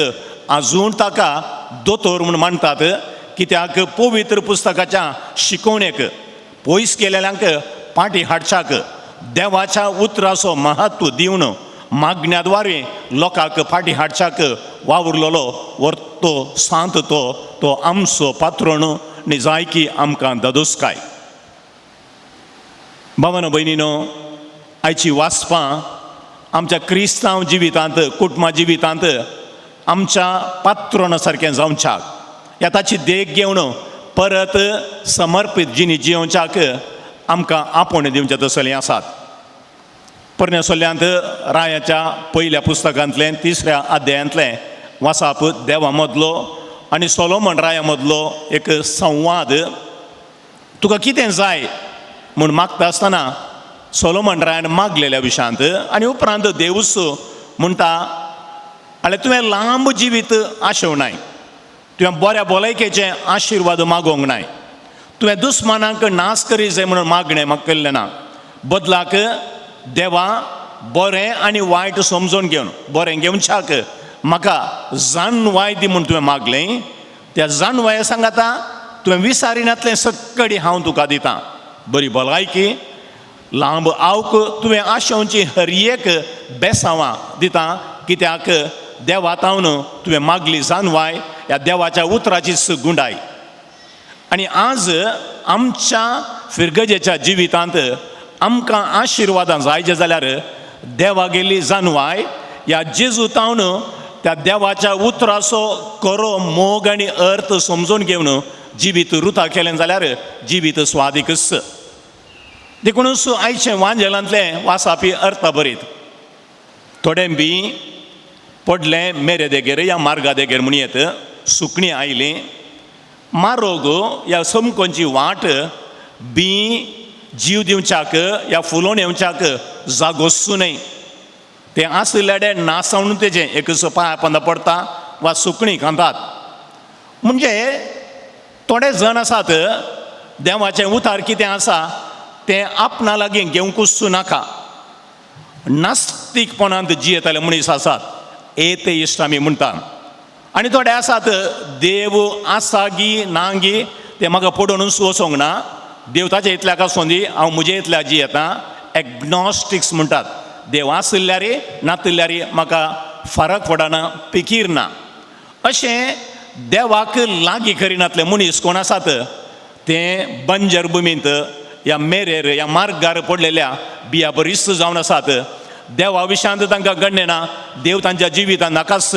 आजून ताका दोतोर म्हूण मानतात, कित्याक पवित्र पुस्तकाच्या शिकवणेक पयस गेलेल्यांक पाटी हाडच्याक देवाच्या उतराचो महत्व दिवन मागण्याद्वारे लोकांक फाटी हाडच्याक वावुरलेलो वर्तो सांत तो आमचो पात्रोण निजायकी आमकां दादोसकाय. भावानो भयणीनो, आयची वाचपां आमच्या क्रिस्तांव जिवितांत, कुटुंबा जिवितांत आमच्या पात्रोणा सारकें जावच्याक, ह्या ताची देख घेवन परत समर्पीत जिणी जियोवच्याक आमकां आपोवणें दिवचें तसलें आसात. परमेसल्ल्यांत रायाच्या पयल्या पुस्तकांतलें 3ऱ्या अध्यायांतलें वाचप देवा मदलो आनी सोलोमन राया मदलो एक संवाद. तुका कितें जाय म्हूण मागता आसतना सोलोमन रायान मागलेल्या विशयांत आनी उपरांत देवूच म्हणटा, आनी तुवें लांब जिवीत आशेवनाय, तुवें बऱ्या भलायकेचें आशिर्वाद मागोवंक नाय, तुवें दुस्मानांक नाश करी जाय म्हणून मागणें म्हाका केल्लें ना. बदलाक देवा बरें आनी वायट समजून घेवन बरें घेवच्याक म्हाका जाणवाय दी म्हूण तुवें मागलें. त्या जाणवाये सांगाता तुवें विसारिनातलें सक्कडी हांव तुका दितां. बरी भलायकी, लांब आवक तुवें आशेवची हर एक बेसांवां दितां, कित्याक देवा तावन तुवें मागली जाणवाय ह्या देवाच्या उतराचीच गुंडाय. आनी आज आमच्या फिरगजेच्या जिवितांत आमकां आशिर्वादां जायचे जाल्यार देवा गेली जाणवाय ह्या जेजू तावन त्या देवाच्या उतराचो खरो मोग आनी अर्थ समजून घेवन जिवीत रुता केलें जाल्यार जिवीत स्वादीकच. देखूनच आयचे वांजेलांतले वाचापी अर्थ बरीत. थोडे बी पडलें मेरे देगेर या मार्गा देगेर म्हूण येत सुकणीं आयलीं मारोग ह्या समकोंची वाट बी जीव दिवच्याक या फुलोवन येवच्याक जागोसूं न्हय तें आसलेले नासावन तेजें एक पांय पंदा पडटा वा सुकणीं खांतात. म्हणजे थोडे जण आसात देवाचें उतार कितें आसा तें आपणा लागीं घेवंकूच नाका. नास्तीकपणांत जियेताले मनीस आसात एथेइस्ट आमी म्हणटा. आनी थोडे आसात देव आसा गी ना गी तें म्हाका पडोवनूच वचोंक ना, देव ताचे इतल्याक आसूं दी हांव म्हजे इतल्या जियेतां. एग्नॉस्टिक्स म्हणटात, देव आसल्यार नासल्यार म्हाका फरक पडना, पिकीर ना. अशें देवाक लागीं करिनातले मनीस कोण आसात ते बंजर भुमींत या मेरेर या मार्गार पडलेल्या बिया बरीच जावन आसात. देवा विशयांत तांकां गण्य ना, देव तांच्या जिवितांत नाकाच.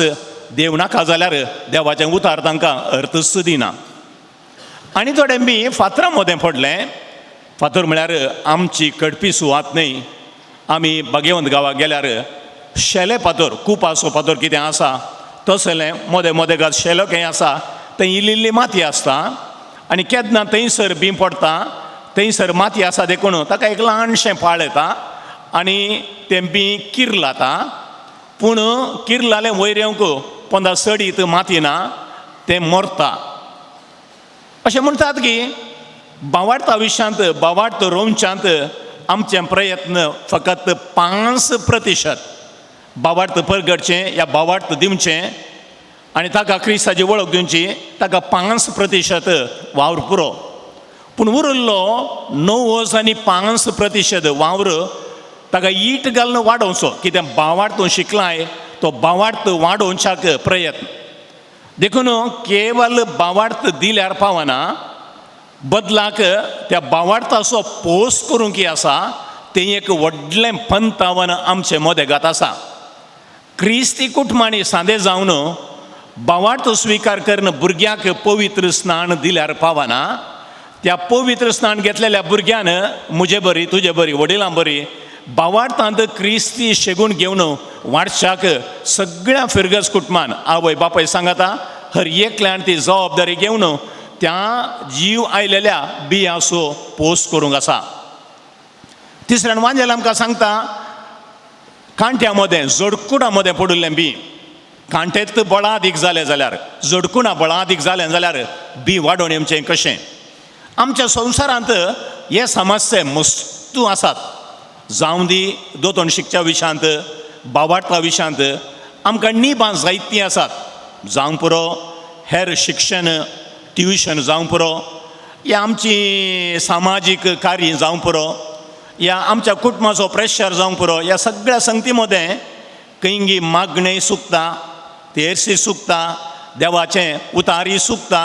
देव नाका जाल्यार देवाचें उतार तांकां अर्थच दिना. आनी थोडे बी फातरां मदें पडलें. फातर म्हळ्यार आमची कडपी सुवात न्हय. आमी भाग्यवंत गांवाक गेल्यार शेले फातर कुपासो फातर कितें आसा तसलें मोदें मोदें घात शेलो खंय आसा थंय इल्ली माती आसता आनी केन्ना थंयसर बी पडटा. थंयसर माती आसा देखून ताका एक ल्हानशें पाळ येता आनी तें बी किर लाता. पूण किर लालें वयर येवंक पंदरा सडीत माती ना, तें मरता. अशें म्हणटात की बावार्थ आयुश्यांत बावार्थ रोंवच्यांत आमचे प्रयत्न फकत 5% बावार्थ परगडचें या बावार्थ दिवचें आनी ताका क्रिस्ताची वळख दिवची, ताका 5% वावर पुरो. पूण उरिल्लो 9.5% वावर ताका ईट घालून वाडोवचो. कितें बावार्थ तूं शिकलाय तो बावार्थ वाडोवच्याक प्रयत्न. देखून केवल बावार्थ दिल्यार पावना, बदलाक त्या बावार्थाचो पोस करूंक आसा तें एक व्हडलें पंतावन आमचें मोदेगात आसा. क्रिस्ती कुटुंबांनी सादें जावन बावार्थ स्विकार करून भुरग्याक पवित्र स्नान दिल्यार पावना. त्या पवित्र स्नान घेतलेल्या भुरग्यान म्हजे बरी तुजे बरी वडिलां बरी बावार्थांत क्रिस्ती शेगून घेवन वाडच्याक सगळ्या फिरगस कुटुंबान आवय बापाय सांगाता हर एकल्यान ती जबाबदारी घेवन त्या जीव आयलेल्या बियांचो पोस करूंक आसा. तिसऱ्यान वांजेल आमकां सांगता कांट्या मदें जडकुडा मदें पडिल्लें बी. कांटेत बळादीक जालें जाल्यार जडकुणा बळादीक जालें जाल्यार बी वाडोवन येवचें कशें. आमच्या संवसारांत हे समस्या मस्तू आसात. जावं दी दोतोन शिकच्या विशयांत बावार्था विशयांत आमकां निबां जायतीं आसात. जावं पुरो हेर शिक्षण ट्युशन जावं पुरो या आमची सामाजीक कार्य जावं पुरो या आमच्या कुटुंबाचो प्रेशर जावं पुरो. या सगळ्या संगती मदें खंयी मागणें चुकता, तेरशी चुकता, देवाचें उतारी चुकता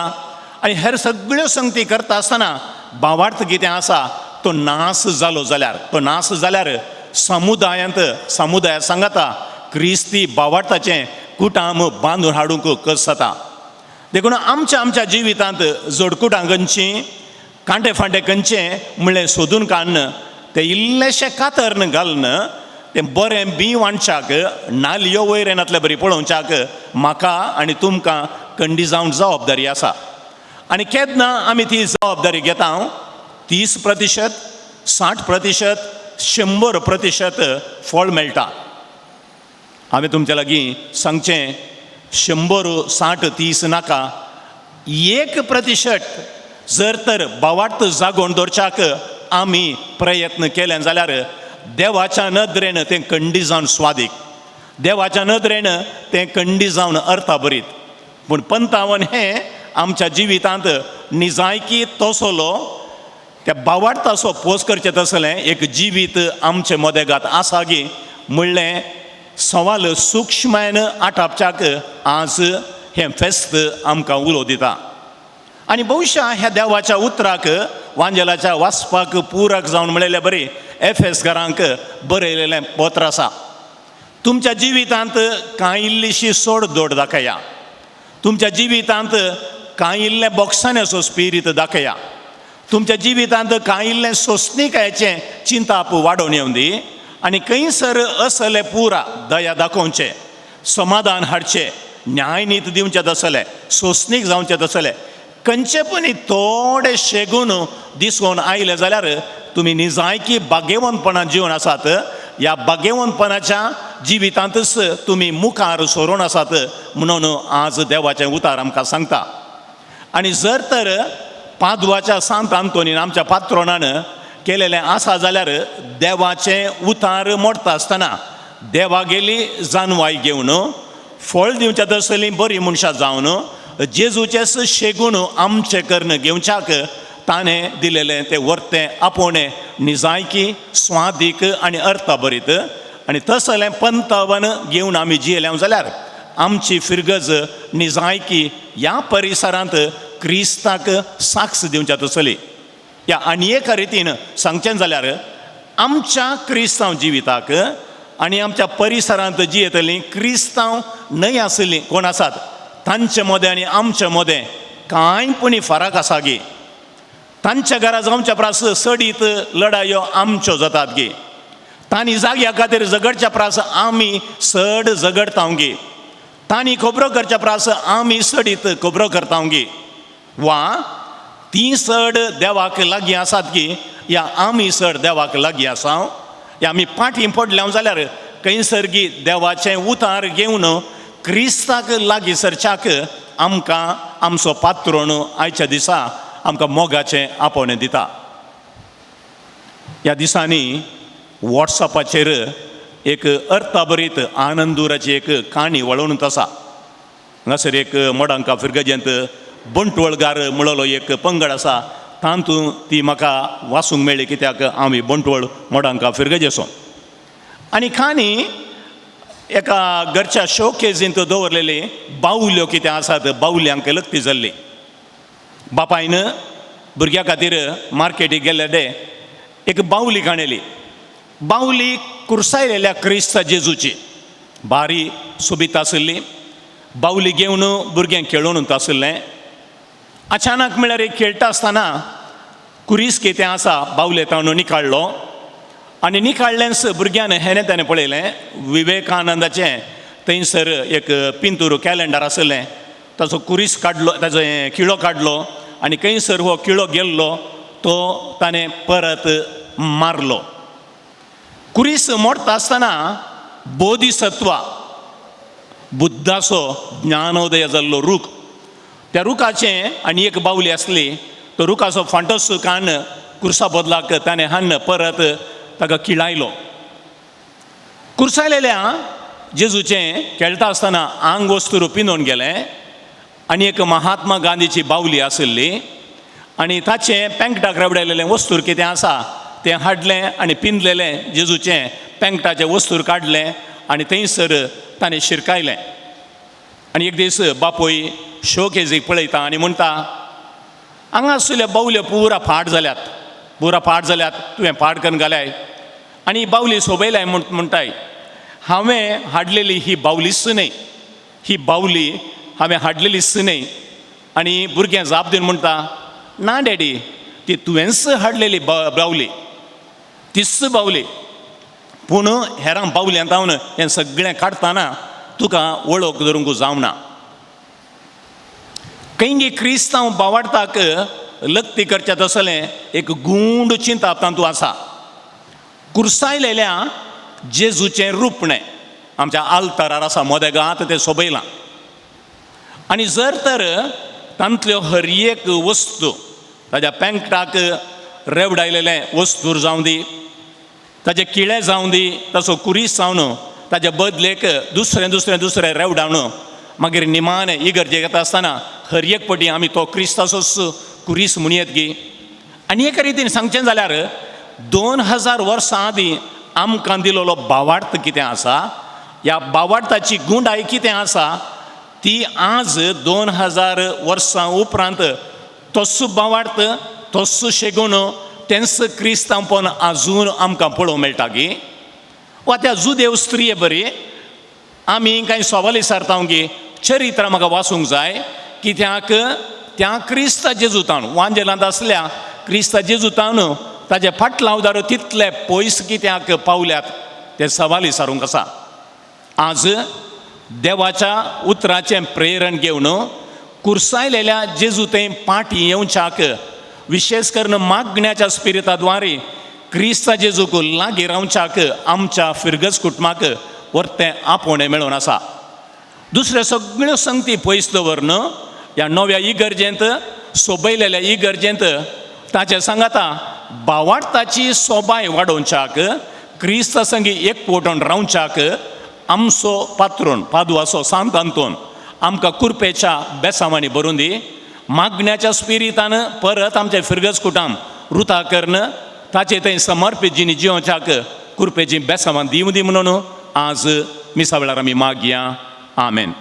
आनी हेर सगळ्यो संगती करता आसतना बावार्थ कितें आसा तो नास जालो जाल्यार तो नास जाल्यार समुदाय सांगता क्रिस्ती बावार्थाचें कुटाम बांदून हाडूंक कस जाता. देखून आमच्या जिवितांत जोडकुटां खंयचीं कांटे फांटे खंयचे म्हणलें सोदून काडन तें इल्लेशें कातरन घालन तें बरें बी वांडच्याक नाल्यो वयर येनातले बरी पळोवच्याक म्हाका आनी तुमकां खंडी जावन जबाबदारी आसा. आनी केन्ना आमी ती जबाबदारी घेता 30%, 60%, 100% फळ मेळटा. हांवें तुमच्या लागीं सांगचें 100, 60, 30 नाका, 1% जर तर बावार्थ जागोवन दवरच्याक आमी प्रयत्न केले जाल्यार देवाच्या नदरेन तें खंडी जावन स्वादीक, देवाच्या नदरेन तें खंडी जावन अर्थाभरीत. पूण पंतावन हें आमच्या जिवितांत निजायकी तसलो त्या बावार्थाचो पोस करचें तसलें एक जिवीत आमचे मोदेगात आसा गी म्हणलें सवाल सूक्ष्मायन आटापच्याक आज हें फेस्त आमकां उलो दिता. आनी भविश्या ह्या देवाच्या उतराक वांजेलाच्या वाचपाक पुरक जावन म्हणलेलें बरें एफेसकारांक बरयलेलें पत्र आसा. तुमच्या जिवितांत कांय इल्लीशी सोड दोड दाखया. तुमच्या जिवितांत कांय इल्लें बोगसाण्याचो स्पिरीट दाखया. तुमच्या जिवितांत कांय इल्लें सोंसणिकायेचें चिंताप वाडोवन येवन दी. आनी खंयसर असलें पुरा दया दाखोवचें. समाधान हाडचें, न्याय नीत दिवचें तसलें, सोंसणीक जावचें तसलें, खंयचेपणी थोडे शेगून दिसून आयले जाल्यार तुमी निजायकी बागेवंतपणान जिवन आसात, ह्या बागेवंतपणाच्या जिवितांतच तुमी मुखार सरोन आसात म्हणून आज देवाचें उतार आमकां सांगता. आनी जर तर पादुवाच्या सांत आंतोनीन आमच्या पात्रोनान केलेलें आसा जाल्यार देवाचें उतार मोडटा आसतना देवागेली जानवाय घेवन फळ दिवच्या तसलीं बरीं मनशां जावन जेजूचेच शेगून आमचें कर्ण घेवच्याक ताणें दिलेलें तें वर्तें आपोवणें निजायकी, स्वादीक आनी अर्थभरीत. आनी तसलें पंथवन घेवन आमी जियेल्या जाल्यार आमची फिरगज निजायकी ह्या परिसरांत क्रिस्ताक साक्ष दिवच्या तसली. ह्या आनी एका रितीन सांगचें जाल्यार आमच्या क्रिस्तांव जिविताक आनी आमच्या परिसरांत जियेतलीं क्रिस्तांव न्हय आसलीं कोण आसात तांचे मदें आनी आमचे मदें कांयपणी फरक आसा गे. तांच्या घरा जावच्या प्रास सडीत लढायो आमच्यो जातात गे. तांणी जाग्या खातीर झगडच्या प्रास आमी सड झगडता गे. तांणी खबरो करच्या प्रास आमी सडीत खबरो करता गे. वा ती सड देवाक लागीं आसात की या आमी सड देवाक लागीं आसा. या आमी पाटी पडल्या जाल्यार खंयसर देवाचें उतार घेवन क्रिस्ताक लागीं सरच्याक आमकां आमचो पात्रोन आयच्या दिसा आमकां मोगाचें आपोवणें दिता. ह्या दिसांनी वॉट्सॅपाचेर एक अर्थभरीत आनंदुराची एक काणी वळोवनूच आसा. हांगासर एक मोडांका फिरगजेंत बंटवळगार म्हणलो एक पंगड आसा, तातूंत ती म्हाका वाचूंक मेळ्ळी कित्याक आमी बंटवळ मोडांका फिरगजेसून. आनी काणी एका घरच्या शोकेजींत दवरलेली बावल्यो कितें आसात बावल्यांक लक्ती जाल्ली. बापायन भुरग्या खातीर मार्केटीक गेल्ले एक बावली काणयली. बावली कुरसायलेल्या क्रिस्त जेजूची बारी सोबीत आशिल्ली. बावली घेवन भुरग्यांक खेळून आशिल्लें. अचानक म्हळ्यार एक खेळटा आसतना कुरीस कितें आसा बावले ताणून निकाळ्ळो आनी निकाळ्ळेंच भुरग्यान हें ताणें पळयलें विवेकानंदाचें थंयसर एक पिंतूर कॅलेंडर आशिल्लें. ताचो कुरीस काडलो, ताचो किळो काडलो आनी खंयसर हो किळो गेल्लो तो ताणें परत मारलो. कुरीस मोडटा आसतना बोधिसत्वा बुद्धाचो ज्ञानोदय जाल्लो रूख, त्या रुखाचें आनी एक बावली आसली, तो रुखाचो फांटोस कान कुर्सा बदलाक ताणें हाडून परत ताका किळायलो. कुरसायलेल्या जेजूचें खेळटा आसतना आंग वस्तूर पिंजोवन गेलें आनी एक महात्मा गांधीची बावली आशिल्ली आनी ताचें पेंकटाक रेवडायलेलें वस्तूर कितें आसा तें हाडलें आनी पिंजलेलें जेजूचें पेंकटाचें वस्तूर काडलें आनी थंयसर ताणें शिरकायलें. आनी एक दीस बापोय शोकेजीक पळयता आनी म्हणटा, हांगा आशिल्ल्यो बावल्यो पुरा फाट जाल्यात, तुवें फाट करून घाल्याय आनी बावली सोबयल्याय म्हणटाय. हांवें हाडलेली ही बावलीच न्हय, ही बावली हांवें हाडलेलीच न्हय. आनी भुरगें जाप दिवन म्हणटा, ना डॅडी, ती तुवेंच हाडलेली बावली, तीच बावली. पूण हेरां बावल्यांत हांव हें सगळें काडटाना तुका वळख धरूंक जावना. कैंगी क्रिस्तांव बावाडताक लक्ती करचें तसलें एक गूंड चिंता तातूंत आसा. कुरसायलेल्या जेजूचें रूपणें आमच्या आल्तारार आसा, मोदेगांत तें सोबयलां. आनी जर तर तांतल्यो हर एक वस्तू ताच्या पेंकटाक रेवडायलेलें वस्तूर जावं दी, ताजे किळे जावं दी, ताचो कुरीस जावन ताजे बदलेक दुसरें रेवडावन मागीर निमाण इगर्जेक येता आसतना हर एक पटी आमी तो क्रिस्ताचोच कुरीस म्हणयत गे. आनी एका रितीन सांगचें जाल्यार 2000 वर्सां आदीं आमकां दिलोलो बावार्थ कितें आसा, ह्या बावार्थाची गुंडाय कितें आसा ती आज 2000 वर्सां उपरांत तोच बावार्थ, तोच शेगून, तेंच क्रिस्तांवपण आजून आमकां पळोवंक मेळटा गे. वा त्या जुदेव स्त्रिये बरी आमी कांय सवाल विचारता गे, चरित्र म्हाका वाचूंक जाय कित्याक त्या क्रिस्त जेजूतान वांजेलांत आसल्या क्रिस्त जेजूतान ताजे फाटलावदार तितले पयस कित्याक पावल्यात ते सवाल विचारूंक आसा. आज देवाच्या उतराचें प्रेरण घेवन कुर्सायलेल्या जेजू ते पाठी येवच्याक विशेष करून मागण्याच्या स्पिरिताद्वारे क्रिस्ता जेजूक लागीं रावच्याक आमच्या फिरगस कुटुंबाक वर्तें आपोवणें मेळून आसा. दुसऱ्यो सगळ्यो संगती पयस दवरन ह्या नव्या इगर्जेंत सोबयलेल्या इगर्जेंत ताचे सांगाता भावार्थाची सोबाय वाडोवच्याक क्रिस्ता संगी एकवटून रावच्याक आमचो पात्रोन पादुआचो सांत आंतोन आमकां कुरपेच्या बेसांवांनी बरोवन दी. मागण्याच्या स्पिरितान परत आमचे फिरगस कुटाम रुता करण ताचे थंय समर्पीत जिणी जिवच्याक कुरपेची बेसांवां दिवं दी म्हणून आज मिसा वेळार आमी मागया. आमेन.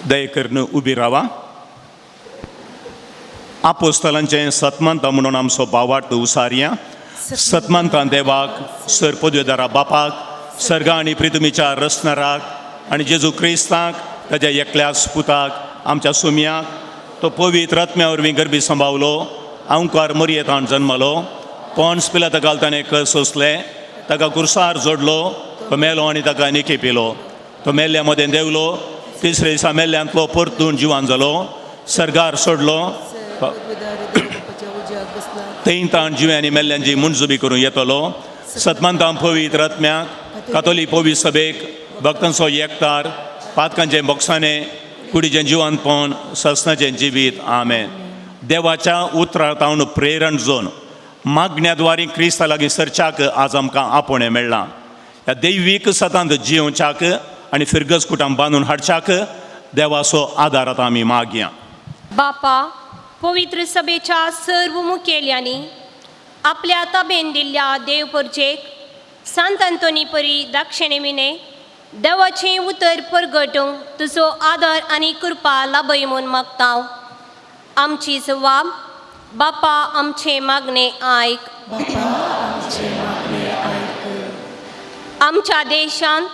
दय करून उबी रावा. आपोस्तलांचें सतमंत म्हणून आमचो भावार्थ उसारया. सतमंतां देवाक सर पदवेदारा बापाक सर्गा आनी पृथ्वीच्या रचणाराक आनी जेजू क्रिस्ताक ताच्या एकल्या पुताक आमच्या सुमयाक तो पवित्र आत्म्या वरवीं गर्भी सांबावलो अंकार मरयेंतान जल्मलो पोन्स पिलाता घालताना कस सोंसले ताका कुर्सार जोडलो तो मेलो आनी ताका निखेपिलो तो मेल्ल्या मदें देवलो तिसरे दिसा मेल्ल्यांतलो परतून जिवान जालो सर्गार सोडलो थंयतान जिव्यांनी मेल्ल्यांची मुंजुबी करून येतलो सतमंतां पवित्र आत्म्याक कातोलीक पवित्र सभेक भक्तांचो एकतार पातकांचे बोगसाणे कुडीचें जिवंतपण ससनाचें जिवीत. आमेन. देवाच्या उतरांतावन प्रेरण जोन मागण्याद्वारे क्रिस्ता लागीं सरच्याक आज आमकां आपोवणें मेळ्ळां. ह्या दैवीक सतांत जिवच्याक आनी फिरगस कुटाम बांदून हाडच्याक देवाचो आदार आतां आमी मागया. बापा पवित्र सभेच्या सर्व मुखेल्यांनी आपल्या ताबेन दिल्ल्या देवपर्जेक सांत अंतोनी परी दाक्षिणेमिने देवाचें उतर परगटूंक तुजो आदार आनी कृपा लाभय म्हूण मागतां. आमची जबाब बापा आमचें मागणें आयक. आमच्या देशांत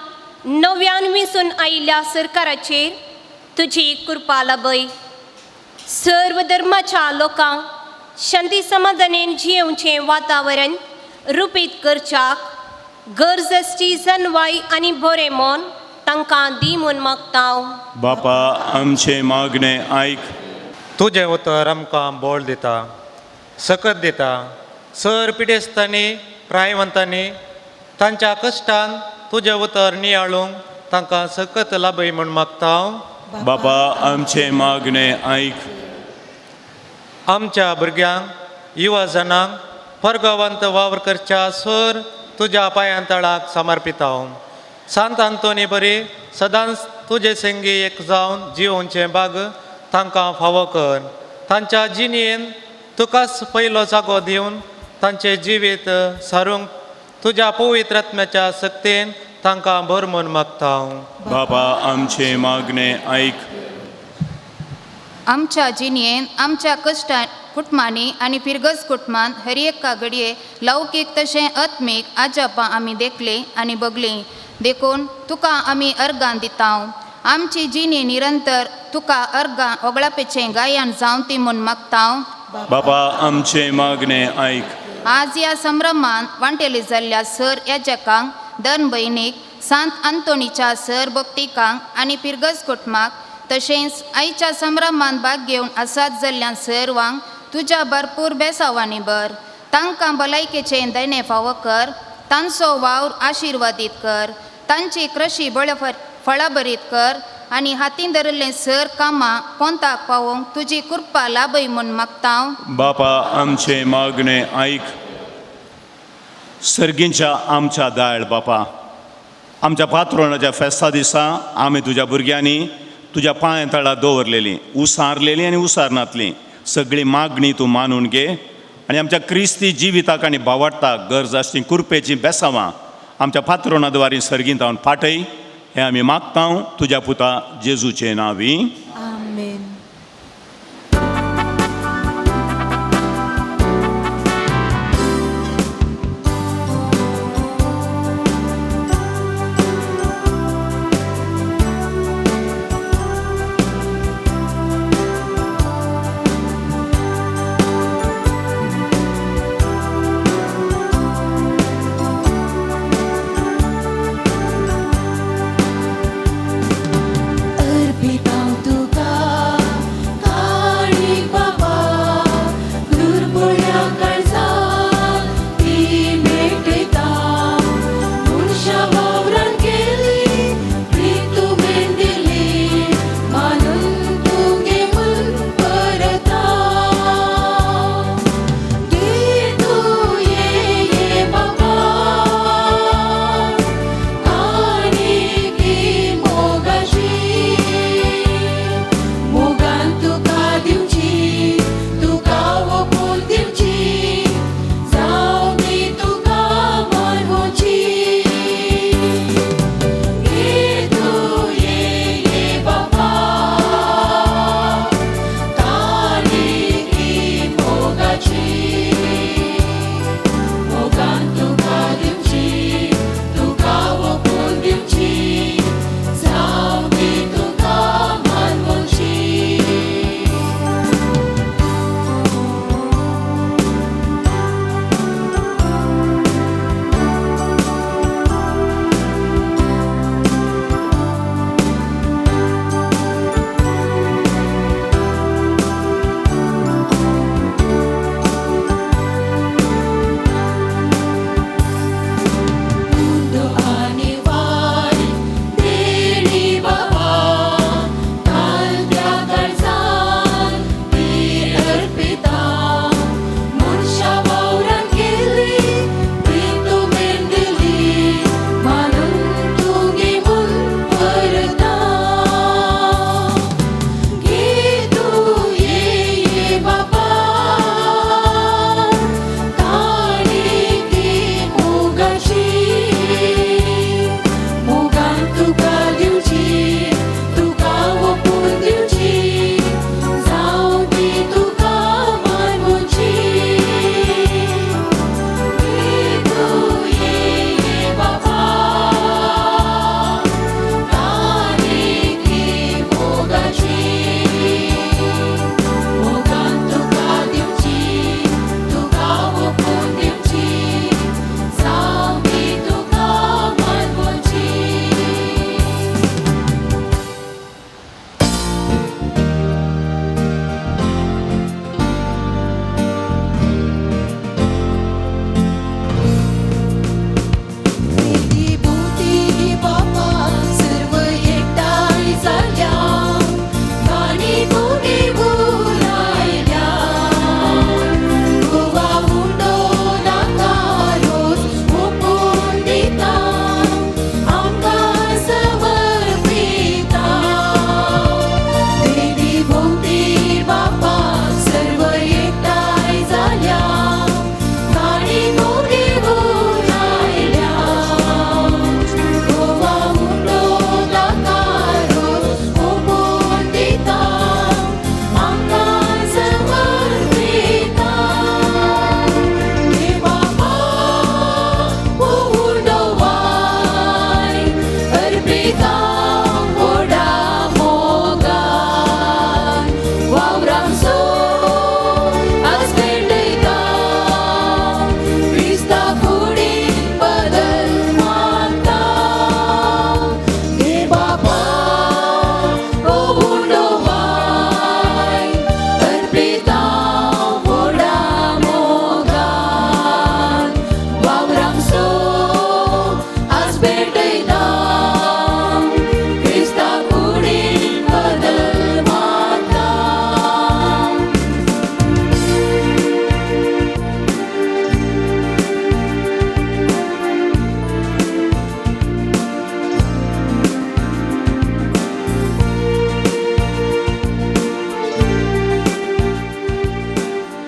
नव्यान विसून आयिल्ल्या सरकाराचेर तुजी कृपा लाभय. सर्व धर्माच्या लोकांक शांती समाधानान जियेवचें वातावरण रुपीत करच्याक गरज आसची जनवाय आनी बरें मन तांकां दी म्हूण मागतां. बापा आमचें मागणें आयक. तुजें उतर आमकां बळ दिता सकत दिता. सर पिडेस्तांनी प्रायवंतांनी तांच्या कश्टान तुजें उतर नियाळूंक तांकां सकत लाभय म्हूण मागतां. बापा आमचें मागणें आयक. आमच्या भुरग्यांक युवा जनांक परगवंत वावर करच्या सर तुज्या पांयां तळाक समर्पितां. सांत आंतोनी बरी सदांच तुजे संगी एक जावन जिवोवचें भाग तांकां फावो कर. तांच्या जिणेन तुकाच पयलो जागो दिवन तांचें जिवीत सारूंक तुज्या पवित्र आत्म्याच्या सक्तीन तांकां भर म्हूण मागतां. बापा आमचें मागणें आयक. आमच्या जिणेन आमच्या कश्टान कुटुंबांनी आनी फिरगस कुटुंबांत हर एका घडये लौकीक तशें आत्मीक आजापां आमी देखले आनी बगलीं देखून तुका आमी अर्गां दितां. आमची जिणी निरंतर तुका अर्गां ओगळापेचें गायन जावं ती म्हूण मागतां. बापा आमचें मागणें आयक. आज ह्या संभ्रमान वांटेली जाल्ल्या सर याजकांक धन भयणीक सांत आंतोनीच्या सर भक्तिकांक आनी फिरगस कुटुंबाक तशेंच आयच्या संभ्रमान भाग घेवन आसात जाल्ल्या सर्वांक तुज्या भरपूर बेसांवांनी भर. तांकां भलायकेचें दयने फावो कर. तांचो वावर आशिर्वादीत कर. तांची कृशी फळां बरीत कर आनी हातीन धरिल्लें सर कामां पोंताक पावोवंक तुजी कृपा लाभय म्हूण मागतां. बापा आमचें मागणें आयक. सर्गींच्या आमच्या दायळ बापा आमच्या पात्रोणाच्या फेस्ता दिसा आमी तुज्या भुरग्यांनी तुज्या पांया तळा दवरलेलीं उसारलेलीं आनी उसारनातलीं सगळीं मागणी तूं मानून घे आनी आमच्या क्रिस्ती जिविताक आनी भावार्थाक गरज आसलीं कुरपेचीं बेसांवां आमच्या पात्रोणाद्वारे सर्गींत हांव पाठय हें आमी मागतां तुज्या पुता जेजूचे नांवी. आमेन.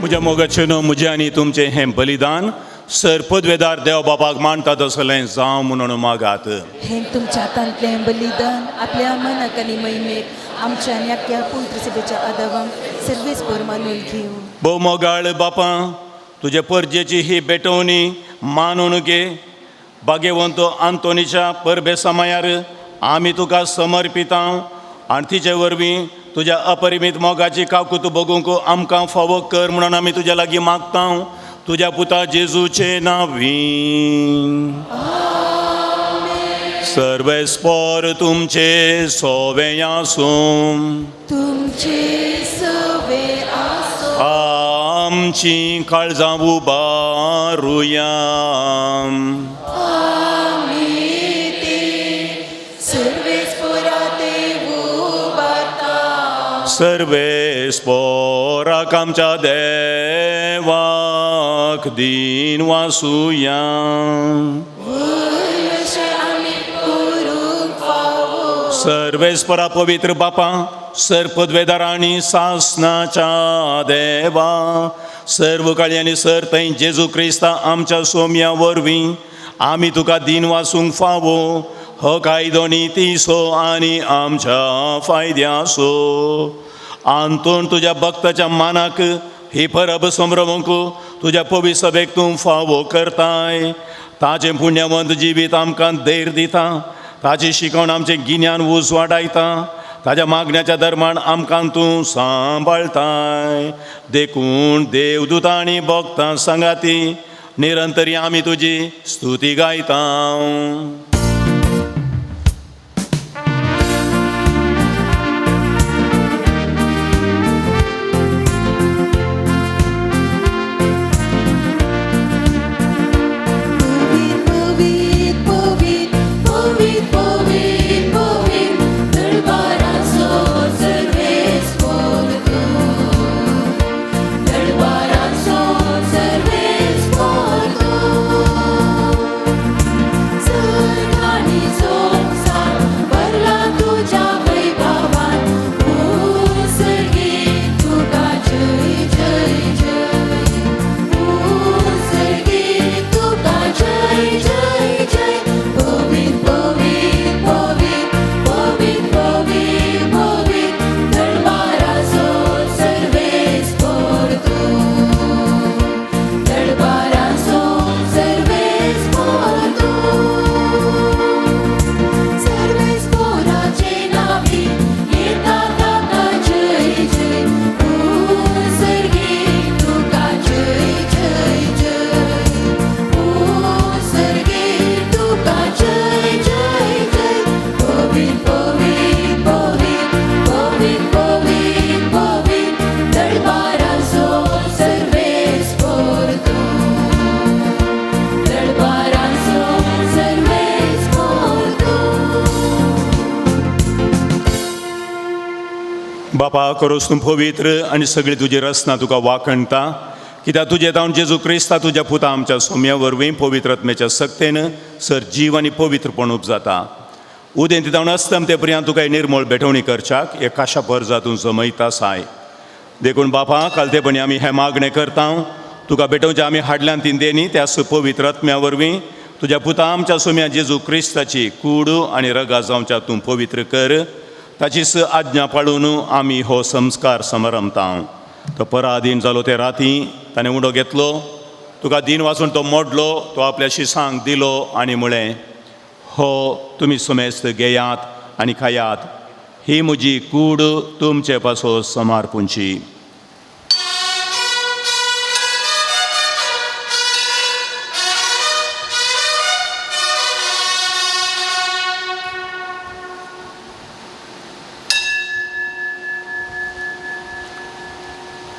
म्हज्या मोगाचें न्हू म्हजें आनी तुमचें हें बलिदान सर पदवेदार देव बापाक मानता तसलें जावं म्हणून मागात. हे तुमच्या हातांतलें बलिदान आपल्या मनाक आनी महिमेक आमच्या आनी आख्या पवित्र सभेच्या आदावांक सर्वेस्पर मानून घेवं. भोव मोगाळ बापा, तुजे परजेची ही बेटवणी मानून घे. भाग्यवंत आंतोनीच्या परबे समयार आमी तुका समर्पिता आनी तिचे वरवीं तुज्या अपरिमीत मोगाची काकूत बगूंक आमकां फावो कर म्हणून आमी तुज्या लागीं मागता. तुज्या पुता जेजूचे नांवीं. सर्वेस्पर तुमचे सोवे आसूं. तुमचे सवे आसो आमची काळजां उबारुया. आमी ते सर्वेस्परात उबारता. सर्वेस्पराक आमच्या देवाक दिन वासुया. सर्वेस्परा पवित्र बापा, सर पदवेदारांनी सासनाच्या देवा, सर्व काळी आनी सर थंय जेजू क्रिस्ता आमच्या सोम्या वरवीं आमी तुका दिन वासूंक फावो. हो कायदो नितीसो आनी आमच्या फायद्यासो. आंतून तुज्या भक्ताच्या मानाक ही परब संभ्रमूंक तुज्या पवित्र सभेक तूं फावो करताय. ताचें पुण्यवंत जिवीत आमकां धैर्य दिता. ताची शिकवण आमचें गिन्यान उज वाडयता. ताच्या मागण्याच्या दरम्यान आमकां तूं सांबाळताय. देखून देवदूतां आनी भक्तां सांगाती निरंतरी आमी तुजी स्तुती गायता. बापा, करोस तूं पवित्र आनी सगळी तुजी रचना तुका वाखणटा. कित्याक तुजे जावन जेजू क्रिस्ता तुज्या पुता आमच्या सोम्या वरवीं पवित्र आत्म्याच्या सक्तेन सर जीव आनी पवित्रपणूप जाता. उदेंत जावन अस्तम ते पर्यंत तुका निर्मळ बेठवणी करच्याक हे काशा परजा तूं जमयता साय. देखून बापा, कालतेपणी आमी हें मागणें करता. तुका बेठवचे आमी हाडल्यान ती देनी त्या पवित्र आत्म्या वरवीं तुज्या पुता आमच्या सोम्या जेजू क्रिस्ताची कूड आनी रगा जावच्या तूं पवित्र कर. ताचीच आज्ञा पाळून आमी हो संस्कार समरमता. तो पराधीन जालो ते राती ताणें उडो घेतलो. तुका दिन वाचून तो मोडलो. तो आपल्या शिसांक दिलो आनी म्हळें, हो तुमी सुमेस्त घेयात आनी खायात. ही म्हजी कूड तुमचे पासो समार्पूंची.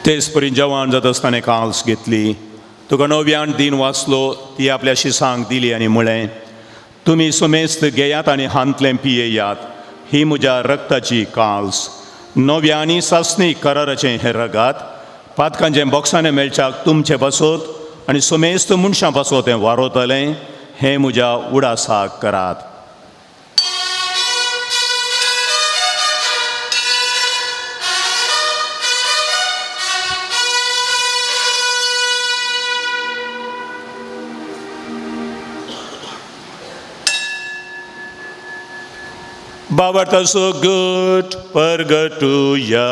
तेच परी जेवण जाता आसतना काल्स घेतली. तुका नव्यान दिन वाचलो. ती आपल्या शिसांक दिली आनी म्हळें, तुमी सुमेस्त घेयात आनी हांतलें पियेयात. ही म्हज्या रक्ताची काल्स. नव्यांनी सासणी कराराचें हें रगात. पातकांचें बॉक्सांनी मेळच्याक तुमचे पासोत आनी सुमेस्त मनशां पासो तें वारोतलें. हें म्हज्या उडासाक करात. बाबार्थाचो घट परगटुया.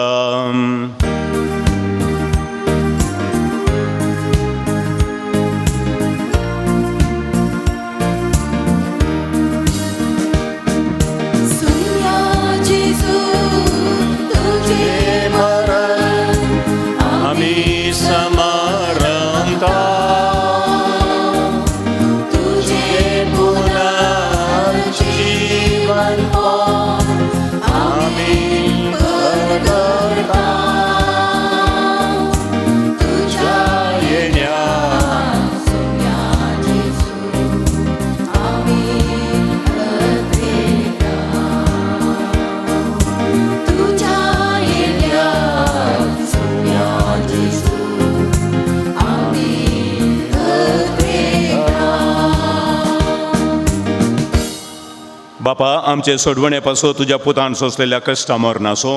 बापा, आमचे सोडवण्यापासो तुझ्या पुतान सोसलेल्या कश्टा मरणासो,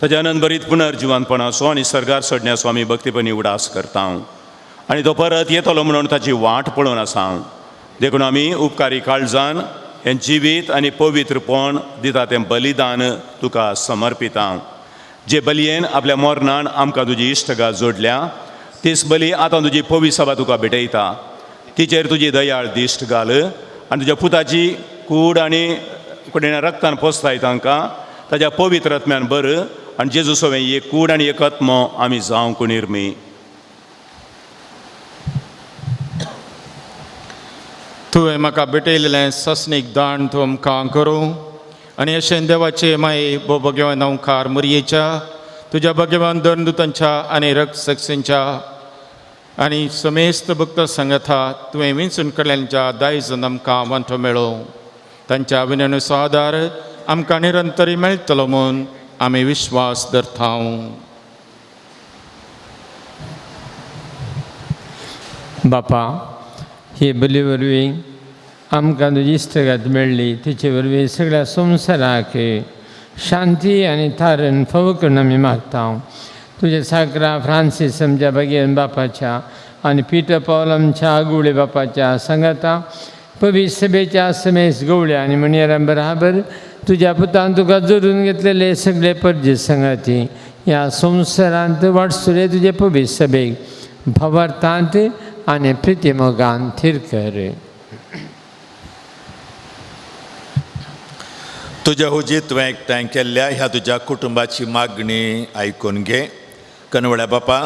ताच्या अनंतभरीत पुनर्जिवनपणासो आनी सर्गार चडण्याचो आमी भक्तीपणी उडास करता. आनी तो परत येतलो म्हणून ताची वाट पळोवन आसा. देखून आमी उपकारी काळजान हें जिवीत आनी पवित्रपण दिता तें बलिदान तुका समर्पिता. जे बलयेन आपल्या मरणान आमकां तुजी इश्टगा जोडल्या, तीच बली आतां तुजी पवित्र सभा तुका भेटयता. तिचेर तुजी दयाळ दिश्ट घाल आनी तुज्या पुताची कूड आनी कुडीन रक्तान पोसताय तांकां ताज्या पवित्र आत्म्यान बर. आनी जेजू सोवें एक कूड आनी एक आत्मो आमी जावंक निर्मी. तुवें म्हाका भेटयलेलें सस्नीक दान तूं आमकां करूं आनी अशें देवाचे माये भोवभोग्यवान ओंकार मरयेच्या तुज्या भगवान धर्मदूतांच्या आनी रक्त साक्षींच्या आनी समेस्त भक्त संगता तुवें विंचून काडलेल्या दायज आमकां वांटो मेळो. तांच्या विनयनुसार आदार आमकां निरंतरी मेळटलो म्हूण आमी विश्वास धरता. बापा, हे बली वरवीं आमकां तुजी इश्टगात मेळ्ळी, तिचे वरवीं सगळ्या संवसाराक शांती आनी तारण फावो करून आमी मागता. तुज्या साकरा फ्रांसीस आमच्या भगिनी बापाच्या आनी पिटर पॉल आमच्या आगुळे बापाच्या संगता पवित्र सभेच्या समेस गवळ्या आनी मणियारां बराबर तुज्या पुतान तुका जोडून घेतलेले सगळे परजे संगती ह्या संवसारांत वाटसुले तुजे पवित्र सभेक भावार्थांत आनी प्रितीमोगान थीर कर. तुज्या हुजीत तुवें एकठांय केल्ल्या ह्या तुज्या कुटुंबाची मागणी आयकून घे. कनवळ्या बापा,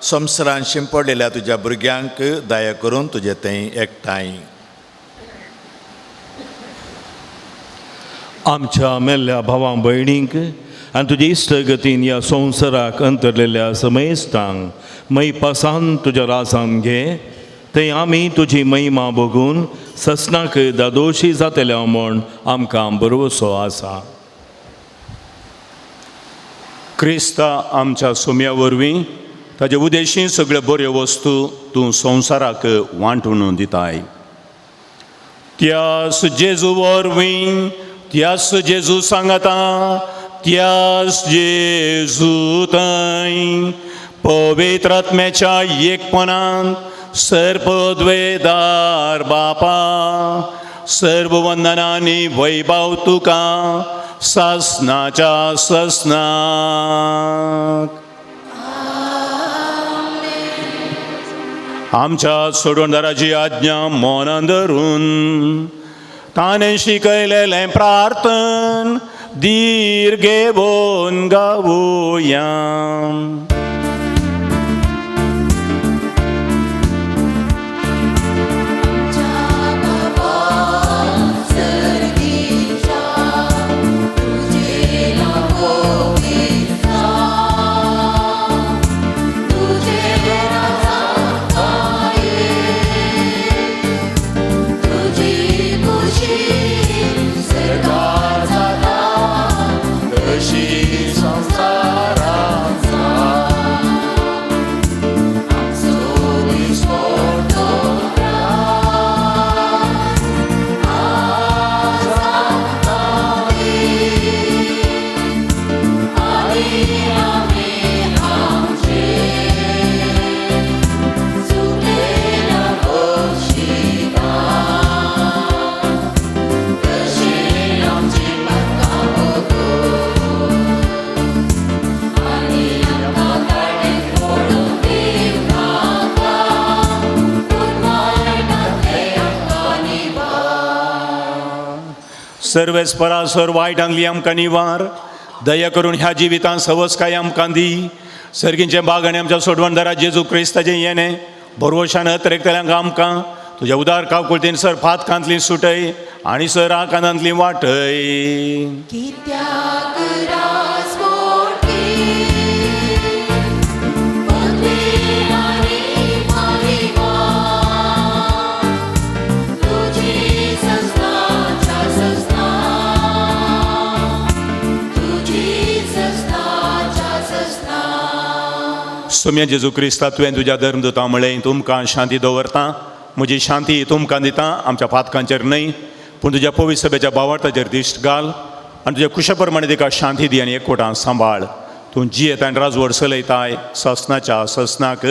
संवसारान शिंपडलेल्या तुज्या भुरग्यांक दया करून तुजें थंय एकठांय. आमच्या मेल्ल्या भावां भयणींक आनी तुजे इश्टगतीन ह्या संवसाराक अंतरलेल्या समेस्तांक मै पासान तुज्या रासान घे. थंय आमी तुजी महिमा बघून ससनाक दादोशी जातल्या म्हूण आमकां भरवसो आसा. क्रिस्ता आमच्या सुम्या वरवीं ताजे उदेशी सगळ्यो बऱ्यो वस्तू तूं संवसाराक वांटून दिताय. त्यास जेजू वरवीं त्यास जेजू सांगता त्यास जेजू थंय पवित्र आत्म्याच्या एकपणान सर्पद्वेदार बापा सर्व वंदनांनी वैभव तुका सासनाच्या ससनाक. आमच्या सोडवणदाराची आज्ञा मनान धरून ताणें शिकयलेलें प्रार्थन धीर घेवन गावुया. संसाराचा सर्वेस परासर वायटांतली आमकां निवार. दया करून ह्या जिवितांत सवस काय आमकां दी. सर्गींचे बाग आनी आमच्या सोडवणदारा जेजू क्रिस्ताचें येणें भरवशान अतरेकतल्यांक आमकां तुज्या उदार कावकुळतेन सर फातकांतली सुटय आनी सर आकांतांतली वाटय. सोम्या जेजू क्रिस्ता तुवें तुज्या धर्मदुता म्हळें तुमकां शांती दवरता. म्हजी शांती तुमकां दिता. आमच्या फातकांचेर न्हय पूण तुज्या पवित्र सभेच्या भावार्थाचेर दिश्ट घाल आनी तुज्या कुशा प्रमाणे तिका शांती दी आनी एकवटान सांबाळ. तूं जियेता आनी राजवट चलयताय ससनाच्या ससनाक.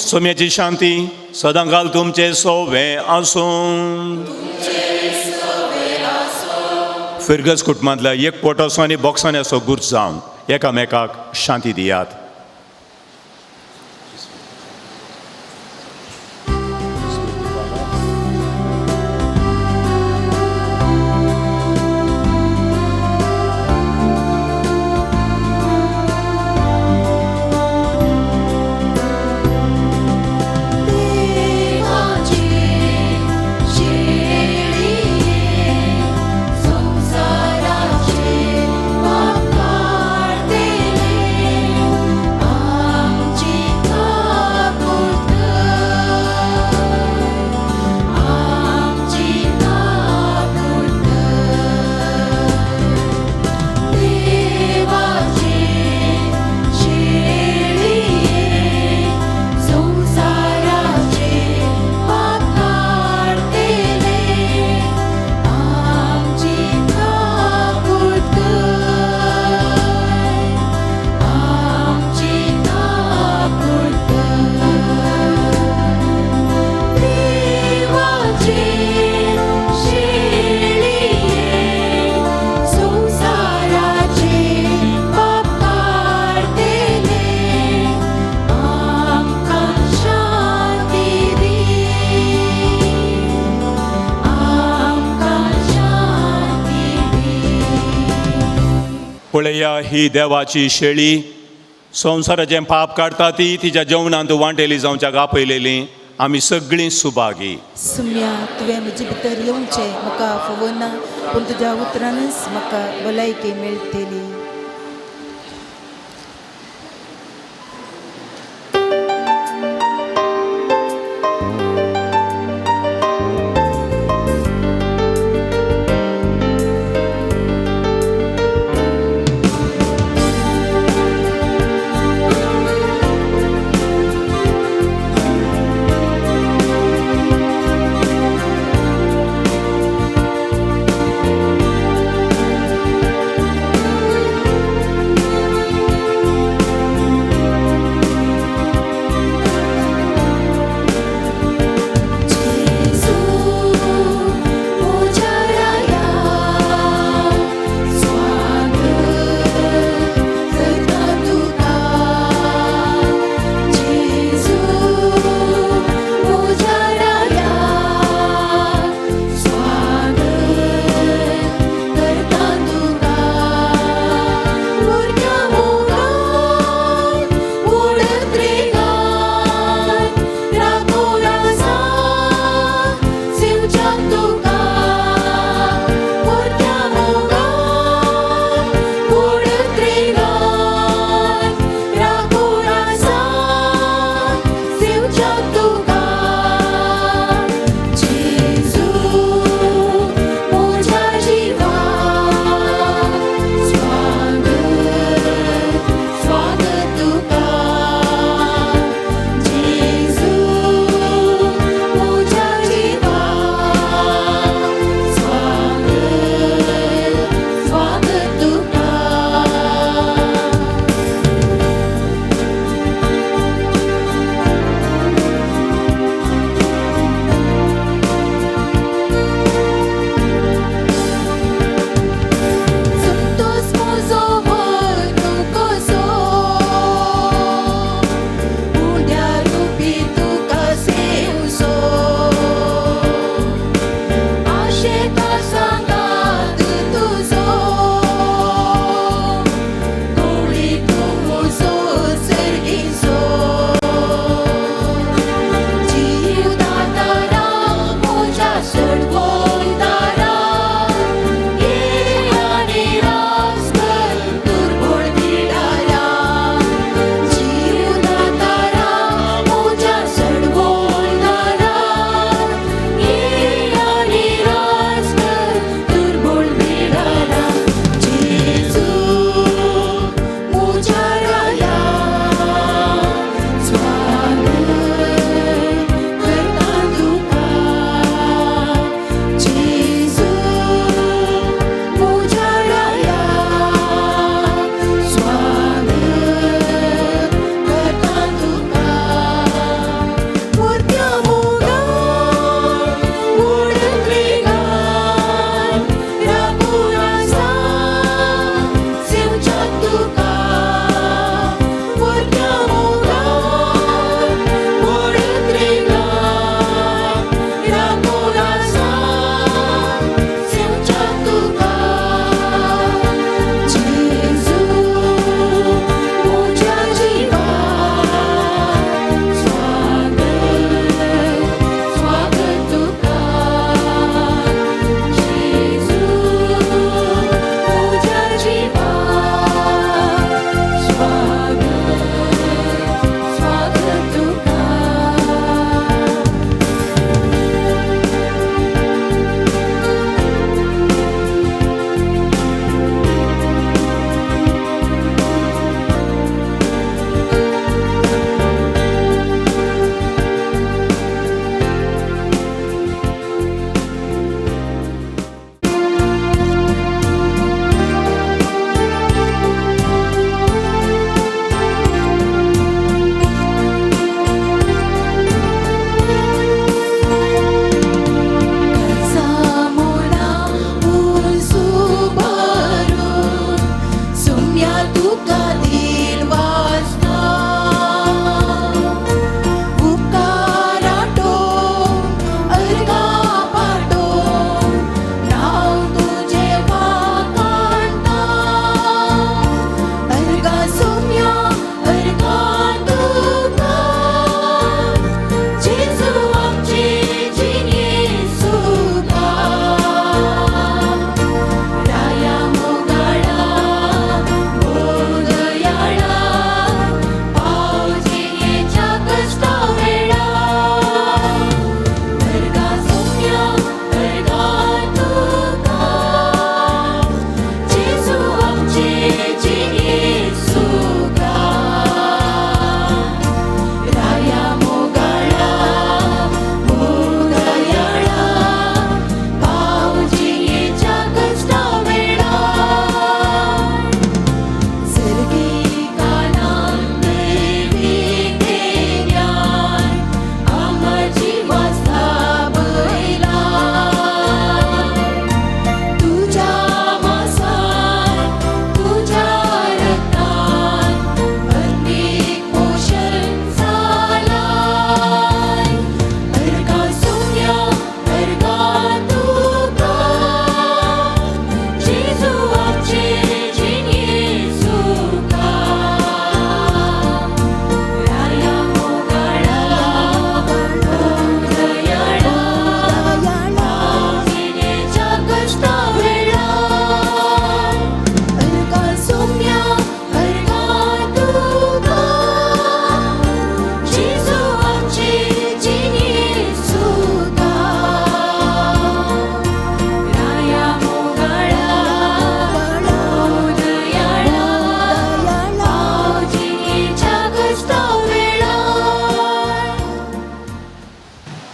सोम्याची शांती सदां घाल तुमचे सोवे आसूं. फिरगस कुटुंबांतल्या एकवट असो आनी बॉक्सांनी असो गुर्ज जावन एकामेकाक शांती दियात. पळया ही देवाची शेळी. संवसाराचें पाप काडटा ती तिच्या जेवणांत वांटेली जावच्याक आपयलेली आमी सगळीं सुभागी. सुम्या तुवें म्हजे भितर येवचें म्हाका फवना पूण तुज्या उतरानच म्हाका भलायकी मेळटली.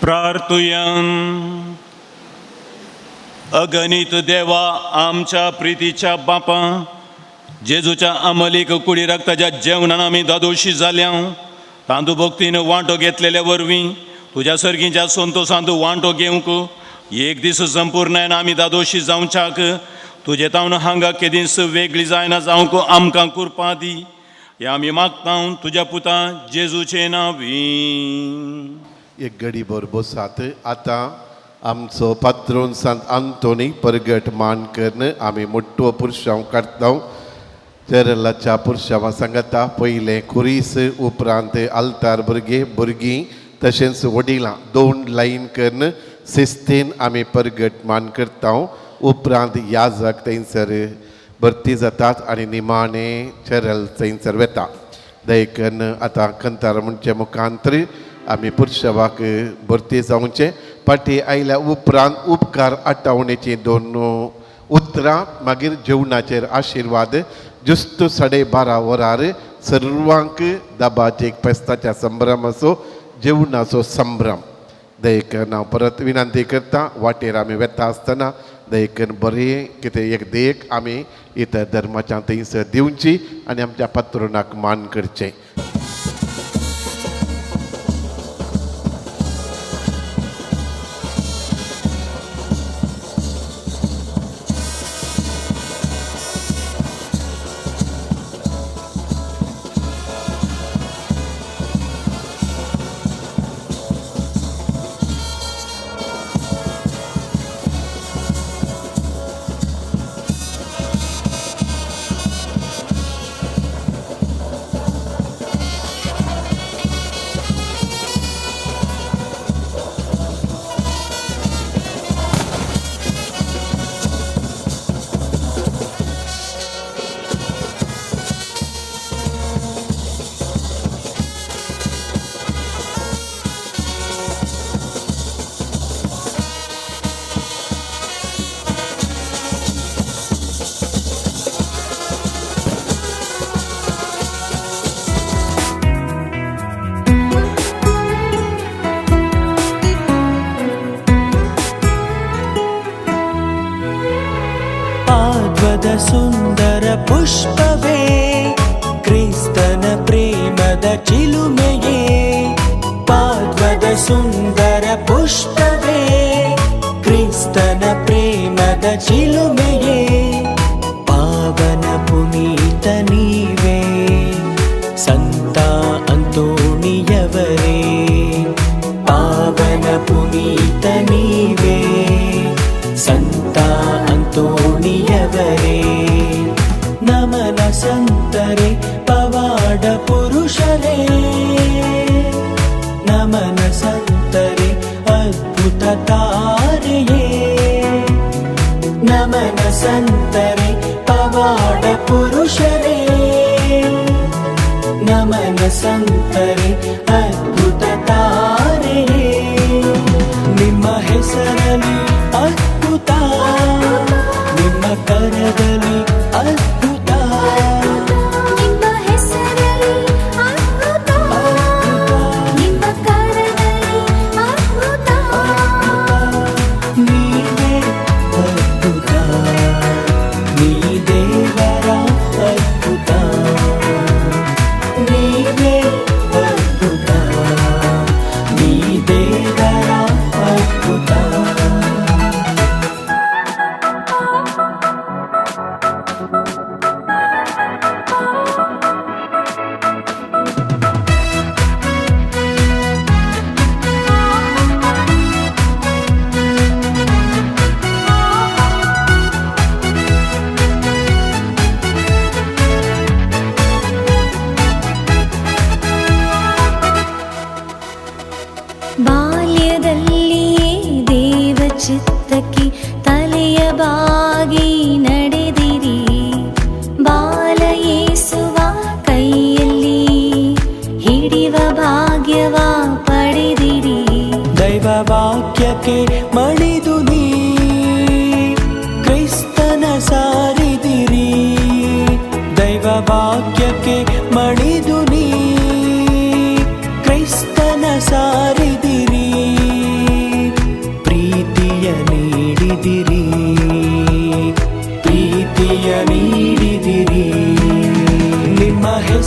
प्रार्थुया. अगणित देवा, आमच्या प्रितीच्या बापा, जेजूच्या अमलीक कुडी रक्ताच्या जेवणान आमी दादोशी जाल्या. तांदू भक्तीन वांटो घेतलेल्या वरवीं तुज्या सर्गीच्या संतोषांत वांटो घेवंक एक दीस संपूर्णायन आमी दादोशी जावच्याक तुजे तावन हांगा केदीस वेगळी जायना जावंक आमकां कृपा दी. हे आमी मागता तुज्या पुता जेजूचे नांवी. एक घडी बसात. आतां आमचो पात्रोन सांत आंतोनी परगट मान करन आमी मोठ्ठो पुरशांव करता. चेरलाच्या पुरशांवा सांगता पयलें खुरीस, उपरांत आल्तार भुरगीं तशेंच वडिलां 2 लायन करन शिस्तीन आमी परगट मान करता. उपरांत याजक थंयसर भरती जातात आनी निमाणें चेरल थंयसर वेता. दयकन आतां कंतार म्हणचे मुखांतर आमी पुरशवाक भरती जावचें. फाटीं आयल्या उपरांत उपकार आठवणेचीं 2 उतरां, मागीर जेवणाचेर आशिर्वाद. जुस्त 12:30 वरार सर्वांक दाबाचे एक पेस्ताच्या संभ्रम असो, जेवणाचो संभ्रम. दयकन हांव परत विनंती करता, वाटेर आमी वेता आसतना दयकन बरें कितें एक देख आमी इतर धर्माच्या थंयसर दिवची आनी आमच्या पात्रोनाक मान करचें. ಸುಂದರ ಪುಷ್ಪವೇ, ಕ್ರಿಸ್ತನ ಪ್ರೇಮದ ಚಿಲುಮೆಯೇ. ಪಾದ್ವದ ಸುಂದರ ಪುಷ್ಪವೇ, ಕ್ರಿಸ್ತನ ಪ್ರೇಮದ ಚಿಲುಮೆಯೇ. ಪಾವನ ಪುನೀತ ನೀವೇ, ಸಂತ ಅಂತೋಣಿಯವರೇ. ಪಾವನ ಪುನೀತ ನೀವೇ, ಸಂತ ಅಂತೋಣಿಯವರೇ. ನಮನ ಸಂತರೇ, ಪವಾಡ ಪುರುಷರೇ. ನಮನ ಸಂತರೇ, ಅದ್ಭುತ ತಾರೆಯೇ. ನಮನ ಸಂತರೇ, ಪವಾಡ ಪುರುಷರೇ. ನಮನ ಸಂತರೇ, ಅದ್ಭುತ ತಾರೆಯೇ. ನಿಮ್ಮ ಹೆಸರಲ್ಲಿ ಅದ್ಭುತ, ನಿಮ್ಮ ಕರದಲ್ಲಿ ಅದ್ಭುತ. ನಿಮ್ಮ ಹೆಸರಲ್ಲಿ ಅದ್ಭುತ, ನಿಮ್ಮ ಕರದಲ್ಲಿ ಅದ್ಭುತ. ನೀವೇ ಅದ್ಭುತ, ನೀ ದೇವರ ಅದ್ಭುತ. ನೀವೇ ಅದ್ಭುತ, ನೀ ದೇವರ ಅದ್ಭುತ. ಬಾಲ್ಯದಲ್ಲಿಯೇ ದೇವ ಚಿತ್ತಕ್ಕೆ ತಲೆಯ ಬಾಗಿ ನಡೆದಿರಿ. ಬಾಲ ಯೇಸುವ ಕೈಯಲ್ಲಿ ಹಿಡಿವ ಭಾಗ್ಯವ ಪಡೆದಿರಿ. ದೈವ ವಾಕ್ಯಕ್ಕೆ ಮಣಿದು ನೀ ಕ್ರಿಸ್ತನ ಸಾರಿದಿರಿ. ದೈವ ವಾಕ್ಯಕ್ಕೆ ಮಣಿದು ನೀ ಕ್ರಿಸ್ತನ ಸಾರಿದಿರಿ.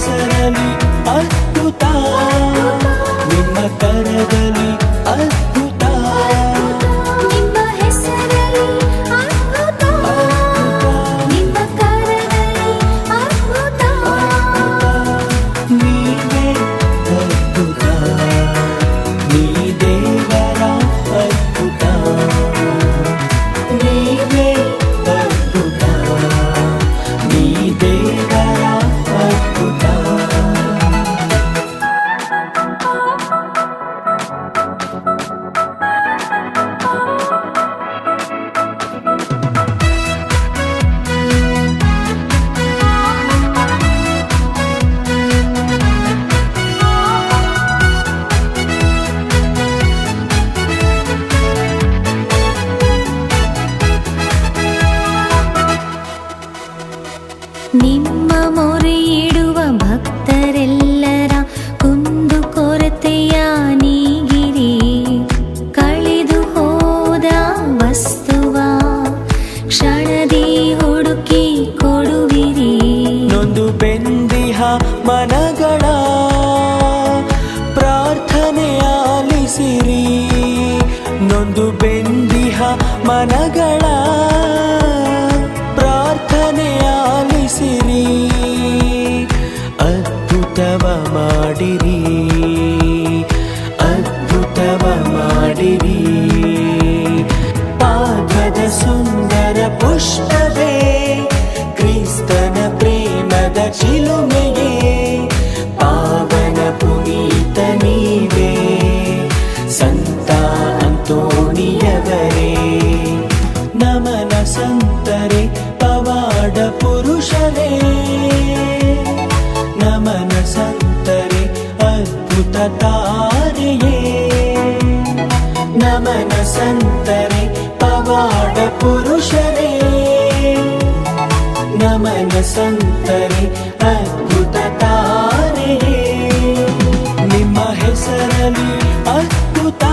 ಹೆಸರಲಿ ಅದ್ಭುತ, ನಿಮ್ಮ ಕರದಲ್ಲಿ ಅದ್ಭುತ, ನಿಮ್ಮ ಹೆಸರಲ್ಲಿ ಅದ್ಭುತ, ನಿಮ್ಮ ಕರದಲ್ಲಿ ಅದ್ಭುತ. ನೀವೇ ಅದ್ಭುತ, ನೀ ದೇವರ ಅದ್ಭುತ, ನೀವೇ ಅದ್ಭುತ, ನೀ ದೇವರ ಅದ್ಭುತ. ನಿಮ್ಮ ಮೊರೆಯಿಡುವ ಭಕ್ತರೆಲ್ಲರ ಕುಂದು ಕೊರತೆಯ ನೀಗಿರಿ, ಕಳೆದು ಹೋದ ವಸ್ತುವ ಕ್ಷಣದಿ ಹುಡುಕಿ ಕೊಡುವಿರಿ. ನೊಂದು ಬೆಂದಿಹ ಮನಗಳ ಪ್ರಾರ್ಥನೆ ಆಲಿಸಿರಿ, ನೊಂದು ಬೆಂದಿಹ ಮನಗಳ ಪ್ರಾರ್ಥನೆ ಆಲಿಸಿರಿ, ಅದ್ಭುತವ ಮಾಡಿರಿ, ಅದ್ಭುತವ ಮಾಡಿರಿ. ಪಾದದ ಸುಂದರ ಪುಷ್ಪವೇ, ಕ್ರಿಸ್ತನ ಪ್ರೇಮದ ಚಿಲುಮೆಯೇ, ಪಾವನ ಪುನೀತ ನೀವೇ, ಸಂತ ಅಂತೋಣಿಯವರೇ. ನಮನ ಸಂತರೆ ಪವಾಡ ಪುರುಷರೇ, ನಮನ ಸಂತರೆ ಅದ್ಭುತ ತಾರೆಯೇ, ನಮನ ಸಂತರೆ ಪವಾಡ ಪುರುಷರೇ, ನಮನ ಸಂತರೆ ಅದ್ಭುತ ತಾರೆಯೇ. ನಿಮ್ಮ ಹೆಸರಲಿ ಅದ್ಭುತ,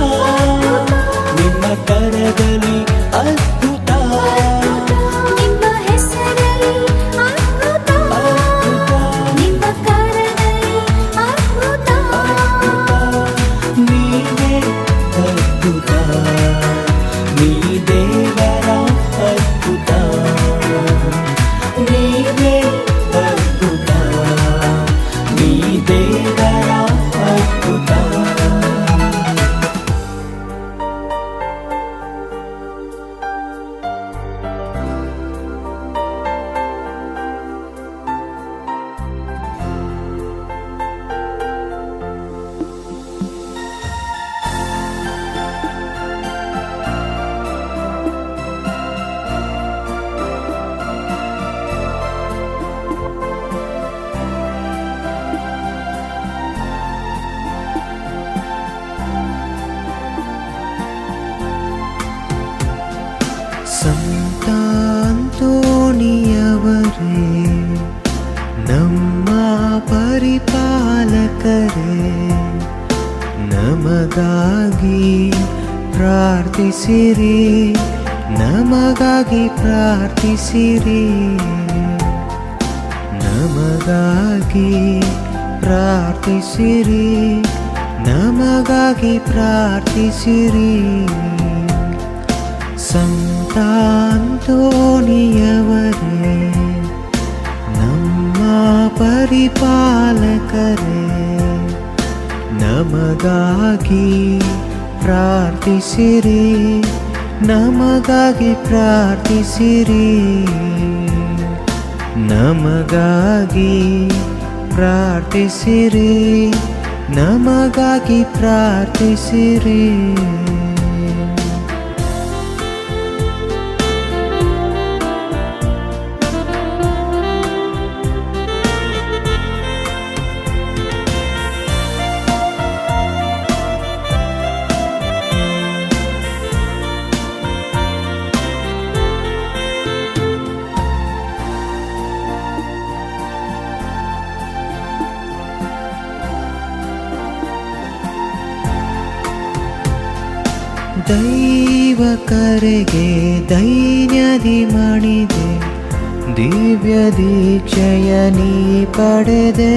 ನಿಮ್ಮ ಕರದಲ್ಲಿ ಅದ್ಭುತ, ನಿಮ್ಮ ಹೆಸರಲ್ಲಿ ಅದ್ಭುತ, ನಿಮ್ಮ ಕರದಲ್ಲಿ ಅದ್ಭುತ. ನೀವೇ ಅದ್ಭುತ, ನೀ ದೇವರ ಅದ್ಭುತ, ನೀವೇ ಅದ್ಭುತ, ನೀ ದೇವರ ಅದ್ಭುತ. ಸಂತ ಅಂತೋಣಿಯವರೇ, ನಮ್ಮ ಪರಿಪಾಲಕರೇ, ನಮಗಾಗಿ ಪ್ರಾರ್ಥಿಸಿರಿ, ನಮಗಾಗಿ ಪ್ರಾರ್ಥಿಸಿರಿ, ನಮಗಾಗಿ ಪ್ರಾರ್ಥಿಸಿರಿ, ನಮಗಾಗಿ ಪ್ರಾರ್ಥಿಸಿರಿ. ಸಂತ ಅಂತೋಣಿಯವರೇ, ನಮ್ಮ ಪರಿಪಾಲಕರೇ, ನಮಗಾಗಿ ಪ್ರಾರ್ಥಿಸಿರಿ, ನಮಗಾಗಿ ಪ್ರಾರ್ಥಿಸಿರಿ, ನಮಗಾಗಿ ಪ್ರಾರ್ಥಿಸಿರಿ, ನಮಗಾಗಿ ಪ್ರಾರ್ಥಿಸಿರಿ. ದೈವ ಕರೆಗೆ ದೈನ್ಯದಿ ಮಣಿದೆ, ದಿವ್ಯ ದೀಕ್ಷೆಯ ನೀ ಪಡೆದೆ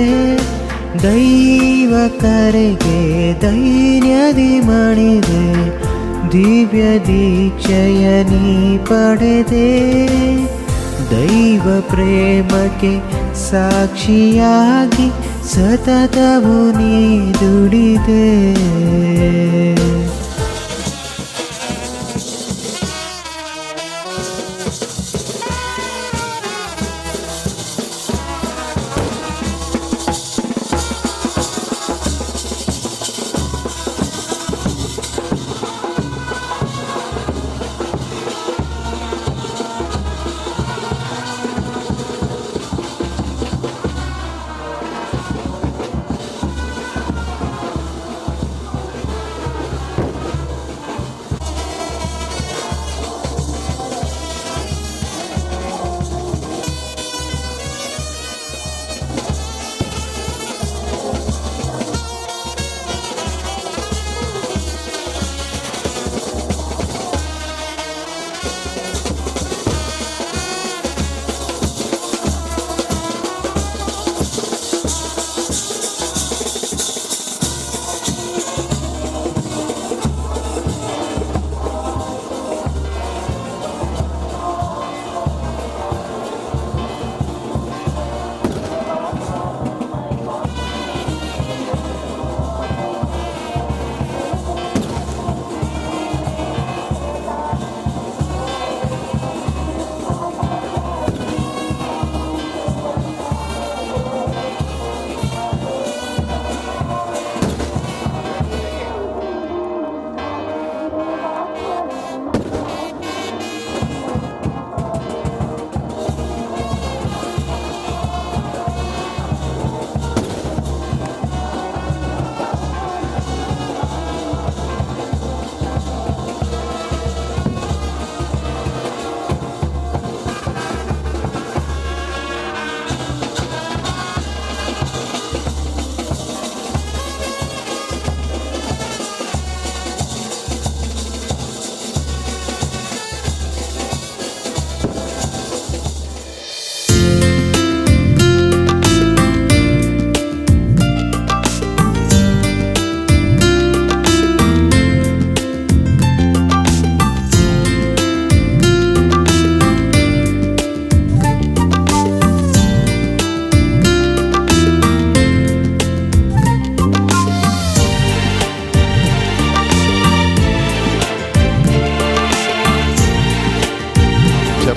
ದೈವ ಕರೆಗೆ ಧೈರ್ಯದಿ ಮಣಿದೆ ದಿವ್ಯ ದೀಕ್ಷೆಯ ನೀ ಪಡೆದೆ ದೈವ ಪ್ರೇಮಕ್ಕೆ ಸಾಕ್ಷಿಯಾಗಿ ಸತತವು ನೀ ದುಡಿದೆ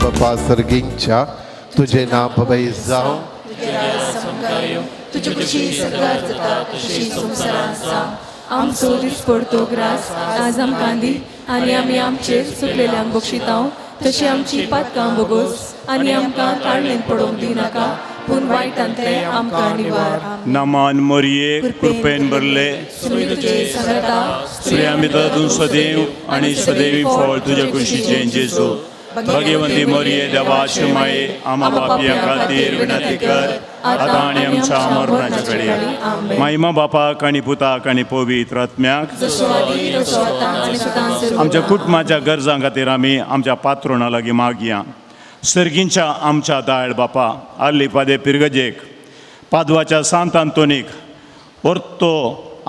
बाप्पा सर्गींच्या तुझे नाम बबई जाओ तुझी खुशी सरकार जाता खुशी संसारांचा आमचो दीस पडतो ग्रास आज आमकांदी आनी आमी आमचेर सुकलेल्यांक बक्षितांव तशी आमची पातकां बोगोस आनी आमकां काळणेन पडोवंक दिनाका पूण वायटांतले आमकां निवार नामान मोरये कृपेन भरले तुझे सगळता स्त्रियां भितर तूं सदैव आनी सदैवी फळ तुज्या कुशीचें जेजू भगवंती मोरये देवाचे माये आमा बापया खातीर विनंती कर आतां आनी आमच्या मरणाच्या घडये महिमा बापाक आनी पुताक आनी पवित्र आत्म्याक आमच्या कुटुंबाच्या गरजां खातीर आमी आमच्या पात्रोणा लागीं मागया सर्गींच्या आमच्या दायळ बापा आल्ली पादे पिरगजेक पादवाच्या सांत आंतोनीक परतो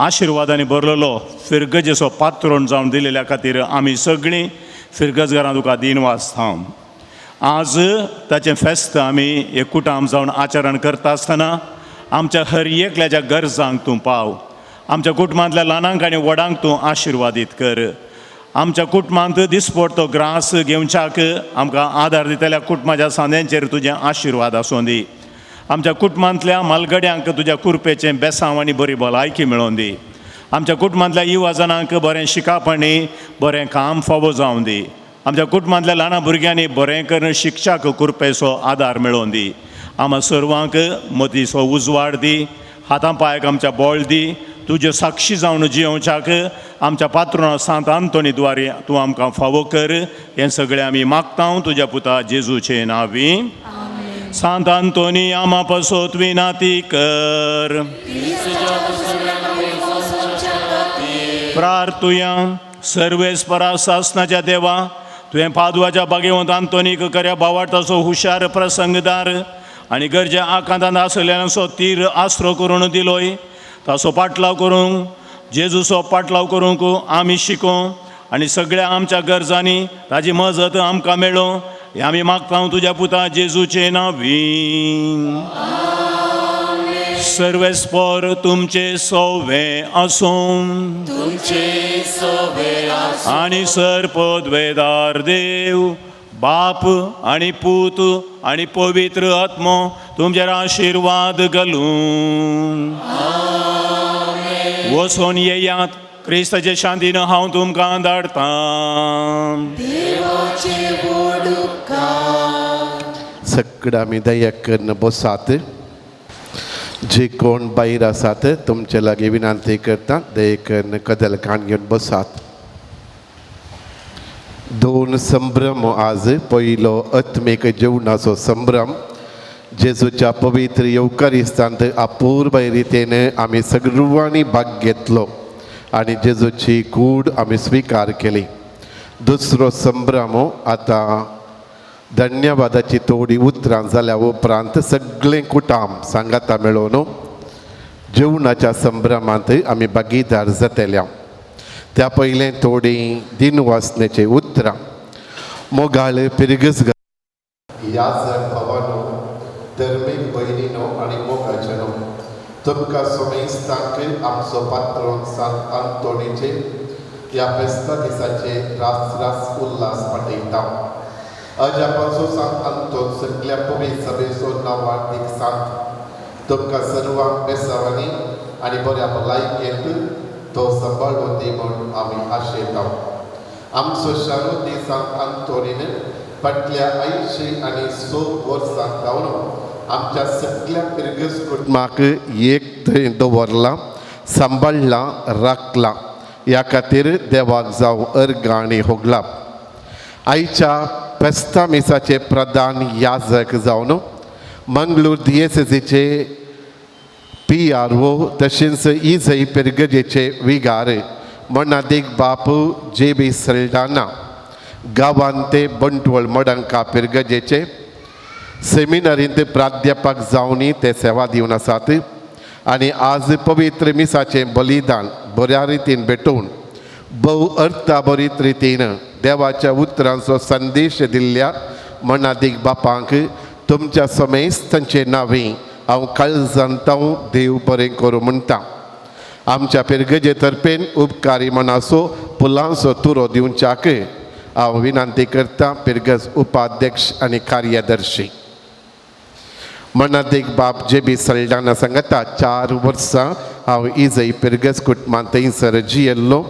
आशिर्वादांनी भरलेलो फिरगजेचो पात्रोण जावन दिलेल्या खातीर आमी सगळीं फिरगजगारां तुका दिन वाचतां आज ताचें फेस्त आमी एकूटाम जावन आचरण करता आसतना आमच्या हर एकल्याच्या गरजांक तूं पाव आमच्या कुटुंबांतल्या ल्हानांक आनी व्हडांक तूं आशिर्वादीत कर आमच्या कुटुंबांत दिसपडतो ग्रास घेवच्याक आमकां आदार दितल्या कुटुंबाच्या सांद्यांचेर तुजें आशिर्वाद आसूं दी आमच्या कुटुंबांतल्या मालगड्यांक तुज्या कुरपेचें बेसांव आनी बरी भलायकी मेळोवन दी आमच्या कुटुंबांतल्या युवा जनांक बरें शिकापणी बरें काम फावो जावं दी आमच्या कुटुंबांतल्या ल्हान भुरग्यांनी बरें करून शिक्षाक कुरपेचो आदार मेळोवन दी आमच्या सर्वांक मतीचो उजवाड दी हातां पांयाक आमच्या बळ दी तुज्यो साक्षी जावन जियोवच्याक आमच्या पात्रोणा सांत आंतोनी द्वारे तूं आमकां फावो कर हें सगळें आमी मागता तुज्या पुता जेजूचे नांवी सांत आंतोनी आमा पासत विनाती कर प्रार्थुया सर्वेस्परा शासनाच्या देवा तुवें पादुवाच्या बागेवंत आंतोनीक खऱ्या भावार तसो हुशार प्रसंगदार आनी गरजे आकांतांत आसलेल्यांचो तीर आसरो करून दिलोय ताचो पाटलाव करूंक जेजूचो पाटलाव करूंक आमी शिकों आनी सगळ्या आमच्या गरजांनी ताजी मजत आमकां मेळो हें आमी मागता तुज्या पुता जेजूचे नांवीं. सर्वेस्पर तुमचे सोवे आसूं आनी सर्पद्वेदार देव बाप आनी पूत आनी पवित्र आत्मो तुमचेर आशिर्वाद घालूं. वचून येयात क्रिस्ताचे शांतीन हांव तुमकां धाडटां. सगळं आमी दया करून बसात. जे कोण भायर आसात तुमचे लागीं विनंती करता दया करून कदलकान घेवन बसात. दोन संभ्रम आज. पयलो आत्मीक जेवणाचो संभ्रम. जेजूच्या पवित्र येवकारिस्तांत अपूर्व रितीन आमी सर्वांनी भाग घेतलो आनी जेजूची कूड आमी स्विकार केली. दुसरो संभ्रम आतां धन्यवादाची थोडी उतरां जाल्या उपरांत सगळें कुटुंब सांगाता मेळोवन जेवणाच्या संभ्रमांत आमी भागीदार जातल्या. त्या पयलें थोडी दिनवासनेची उतरां. मोगाळ पिरगस याजक भवानो धर्मीक भयणीनो आनी मोगाचनो तुमकां सोमेस्तांक आमचो पात्रोन सांत आंतोनीचे ह्या फेस्ता दिसाचे रास उल्हास पाठयता. अजा पासून सांत आंतोन सगळ्या पवित्र सभेचो नांवार्थीक सांत तुमकां सर्वांक बेसावांनी आनी बऱ्या भलायकेंत तो सांबाळून दी म्हूण आमी आशेता. आमचो शारोती सांत आंतोनीन फाटल्या 80 आनी 100 वर्सां जावन आमच्या सगळ्या पिरगस कुटुंबाक एक थंय दवरला, सांबाळला, राखला. ह्या खातीर देवाक जावं अर्गां आनी होगलां. आयच्या फेस्ता मिसाचे प्रधान याजक जावन मंगळूर दिएसेसीचे PRO तशेंच इजय पिरगजेचे विगार मोनादीक बाप JB सल्डाना गांवांते बंटवळ मडंका पिरगजेचे सेमिनारींत प्राध्यापक जावनी ते सेवा दिवन आसात आनी आज पवित्र मिसाचे बलिदान बऱ्या रितीन भेटून भोव अर्थाभरीत रितीन देवाच्या उतरांचो संदेश दिल्ल्या मोनादीक बापांक तुमच्या समेस्तांचे नांवी हांव काळजांतां देव बरें करूं म्हणटा. आमच्या पिरगजे तर्फेन उपकारी मनाचो फुलांचो तुरो दिवच्याक हांव विनंती करता. पिरगज उपाध्यक्ष आनी कार्यदर्शी मोनादीक बाप JB सल्डाना सांगता 4 वर्सां हांव इजय पिरगज कुटुंबांत थंयसर जियेल्लो.